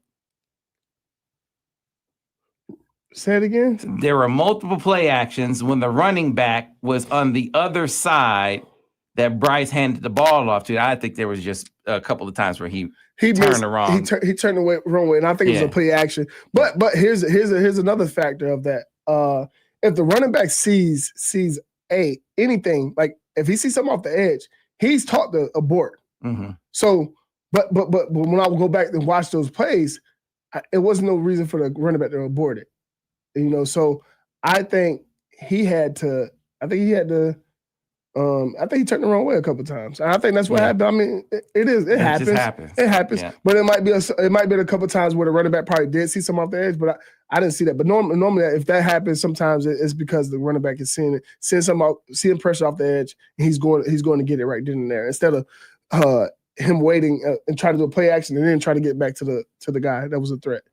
Say it again. There were multiple play actions when the running back was on the other side that Bryce handed the ball off to. I think there was just a couple of times where he turned around. He turned the wrong way, and I think it was a play action. But here's another factor of that. If the running back sees anything, like if he sees something off the edge, he's taught to abort. Mm-hmm. So, but when I would go back and watch those plays, it wasn't no reason for the running back to abort it. So I think he had to. I think he turned the wrong way a couple of times. And I think that's what happened. I mean, it happens. Just happens. It happens. Yeah. But it might be a couple of times where the running back probably did see some off the edge, but I didn't see that. But normally, if that happens, sometimes it's because the running back is seeing pressure off the edge, and he's going to get it right then and there instead of him waiting and trying to do a play action and then try to get back to the guy that was a threat.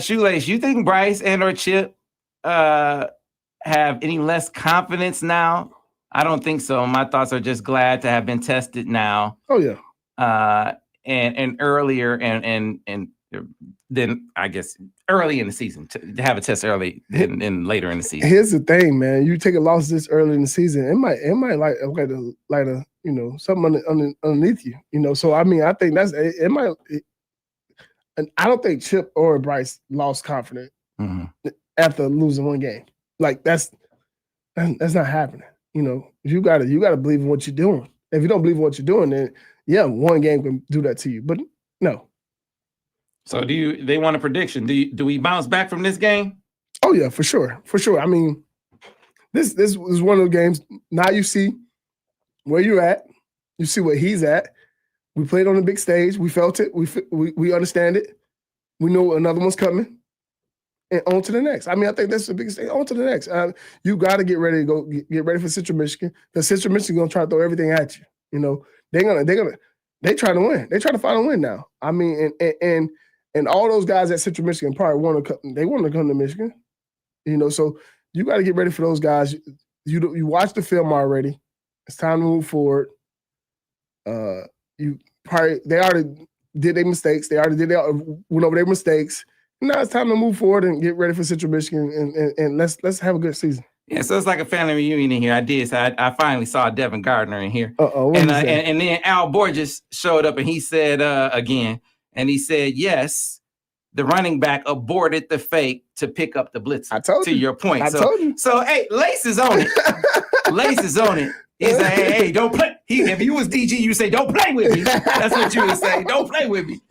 Shoelace, you think Bryce and or Chip have any less confidence now? I don't think so. My thoughts are just glad to have been tested now. Oh yeah. And earlier and then I guess early in the season to have a test early and later in the season. Here's the thing, man. You take a loss this early in the season, it might like a something underneath you. So I mean, I think it might. And I don't think Chip or Bryce lost confidence after losing one game. Like that's not happening. You gotta believe in what you're doing. If you don't believe in what you're doing, then one game can do that to you. But no. So they want a prediction? Do we bounce back from this game? Oh yeah, for sure. I mean, this was one of the games. Now you see where you're at. You see where he's at. We played on the big stage. We felt it. We understand it. We know another one's coming. And on to the next. I mean, I think that's the biggest thing. On to the next. You got to get ready to go get ready for Central Michigan. Because Central Michigan gonna try to throw everything at you. You know, they trying to win. They trying to find a win now. I mean, and all those guys at Central Michigan probably want to come to Michigan. You know, so you got to get ready for those guys. You watch the film already. It's time to move forward. They already did their mistakes. They already went over their mistakes. Now it's time to move forward and get ready for Central Michigan and let's have a good season. Yeah, so it's like a family reunion in here. I finally saw Devin Gardner in here. And then Al Borges showed up and he said again, and he said, yes, the running back aborted the fake to pick up the blitz. I told you. Your point. I told you. So hey, Lace is on it. Lace is on it. He's like, hey, don't play. If you was DG, you say, don't play with me. That's what you would say. Don't play with me.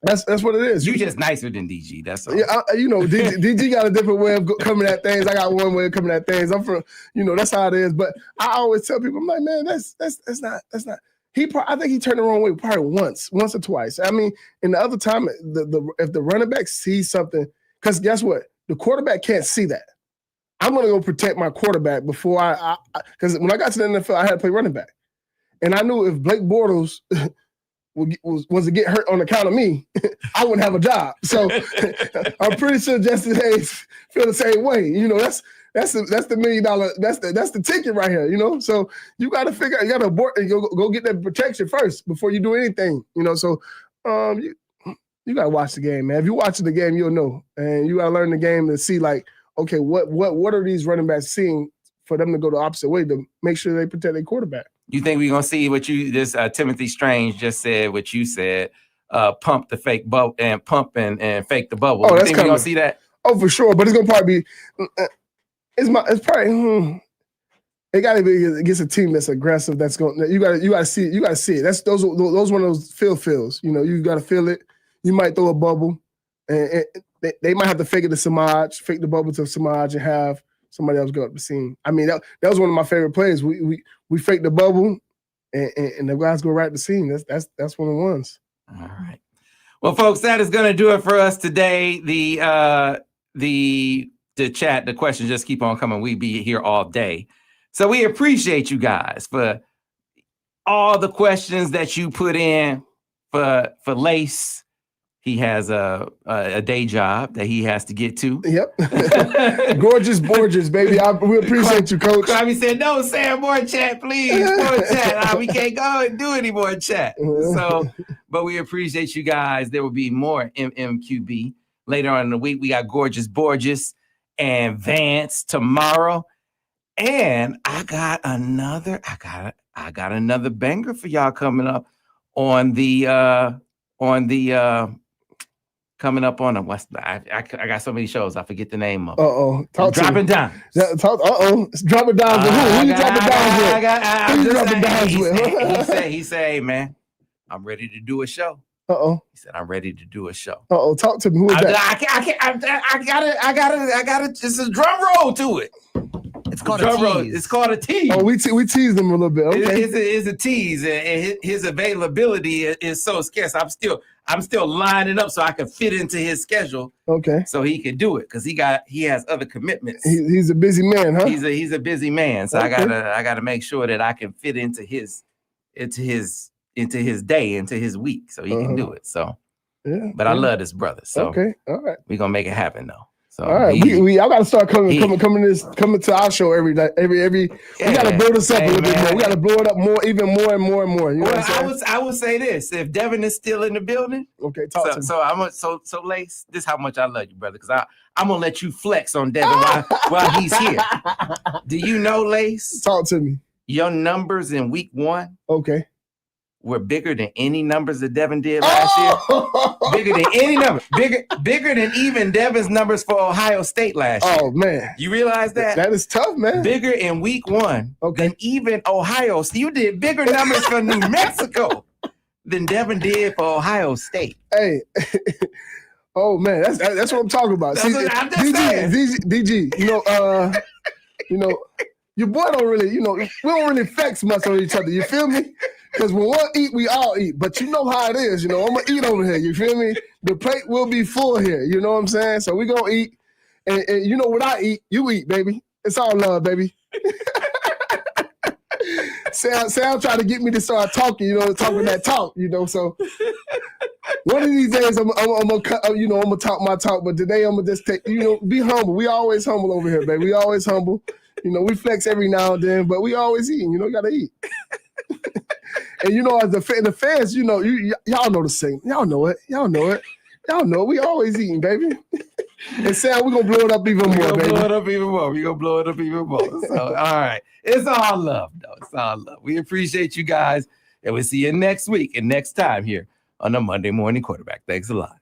That's what it is. You just nicer than DG. That's all. Yeah, DG got a different way of coming at things. I got one way of coming at things. I'm from, that's how it is. But I always tell people, I'm like, man, that's not. I think he turned the wrong way probably once or twice. I mean, and the other time, if the running back sees something, because guess what, the quarterback can't see that. I'm gonna go protect my quarterback before because when I got to the NFL, I had to play running back, and I knew if Blake Bortles was to get hurt on account of me, I wouldn't have a job. So I'm pretty sure Justice Haynes feel the same way. That's the $1 million. That's the ticket right here. So you got to figure. You got to abort and go get that protection first before you do anything. So you got to watch the game, man. If you're watching the game, you'll know, and you got to learn the game and see like, okay, what are these running backs seeing for them to go the opposite way to make sure they protect their quarterback. You think we're gonna see what Timothy Strange just said? What you said? Pump the fake bubble and pump and fake the bubble. Oh, you that's think we're gonna see that? Oh, for sure. But it's gonna probably be. It's probably. It got to be against a team that's aggressive. That's going. You got to see it. That's those one of those feels. You got to feel it. You might throw a bubble, and they might have to fake it to Samaj, fake the bubble to Samaj, and have somebody else go up the seam. I mean, that was one of my favorite plays. We faked the bubble, and the guys go right at the seam. That's one of the ones. All right. Well, folks, that is going to do it for us today. The chat, the questions just keep on coming. We be here all day. So we appreciate you guys for all the questions that you put in for Lace. He has a day job that he has to get to. Yep. Gorgeous Borges, baby. We appreciate you, Coach. Kwame said, no, Sam, more chat, please. More chat. We can't go and do any more chat. So, but we appreciate you guys. There will be more MMQB later on in the week. We got Gorgeous Borges and Vance tomorrow. And I got another banger for y'all coming up on the coming up on what's I got so many shows I forget the name of. Dropping down. Dropping down with who? Who you dropping down with? He said, hey man, I'm ready to do a show. He said, I'm ready to do a show. Talk to me. Who is that? I got it. It's a drum roll to it. It's called a tease. It's called a tease. Oh, we teased him a little bit. Okay. It's a tease, and his availability is so scarce. I'm still lining up so I can fit into his schedule. Okay. So he can do it because he has other commitments. He's a busy man, huh? He's a busy man. So okay. I gotta make sure that I can fit into his day, into his week, so he can do it. So yeah. But I love this brother. So okay, all right. We're gonna make it happen though. So all right, I gotta start coming to our show every day. We gotta build this up a little bit more. We gotta blow it up more, even more and more and more. You know what I'm saying? I would say this: if Devin is still in the building, okay, talk to me. So Lace, this is how much I love you, brother, because I'm gonna let you flex on Devin while he's here. Do you know, Lace? Talk to me. Your numbers in week 1, okay, were bigger than any numbers that Devin did last year. Bigger than any number. Bigger than even Devin's numbers for Ohio State last year. Oh, man. You realize that? That is tough, man. Bigger in week 1 than even Ohio. So you did bigger numbers for New Mexico than Devin did for Ohio State. Hey. Oh, man. That's what I'm talking about. I'm just saying. DG, your boy don't really, we don't really flex much on each other. You feel me? Because when one eat, we all eat. But you know how it is. I'm going to eat over here. You feel me? The plate will be full here. You know what I'm saying? So we going to eat. And what I eat, you eat, baby. It's all love, baby. Sam trying to get me to start talking, talking that talk, So one of these days I'm gonna talk my talk, but today I'm gonna just take, be humble. We always humble over here, baby. We always humble. We flex every now and then, but we always eating. Gotta eat. And as the fans, y'all know the same. Y'all know it. Y'all know it. Y'all know it. We always eating, baby. And Sam, we're gonna blow it up even more, baby. We're gonna blow it up even more. So, all right. It's all love, though. It's all love. We appreciate you guys. And we'll see you next week and next time here on the Monday Morning Quarterback. Thanks a lot.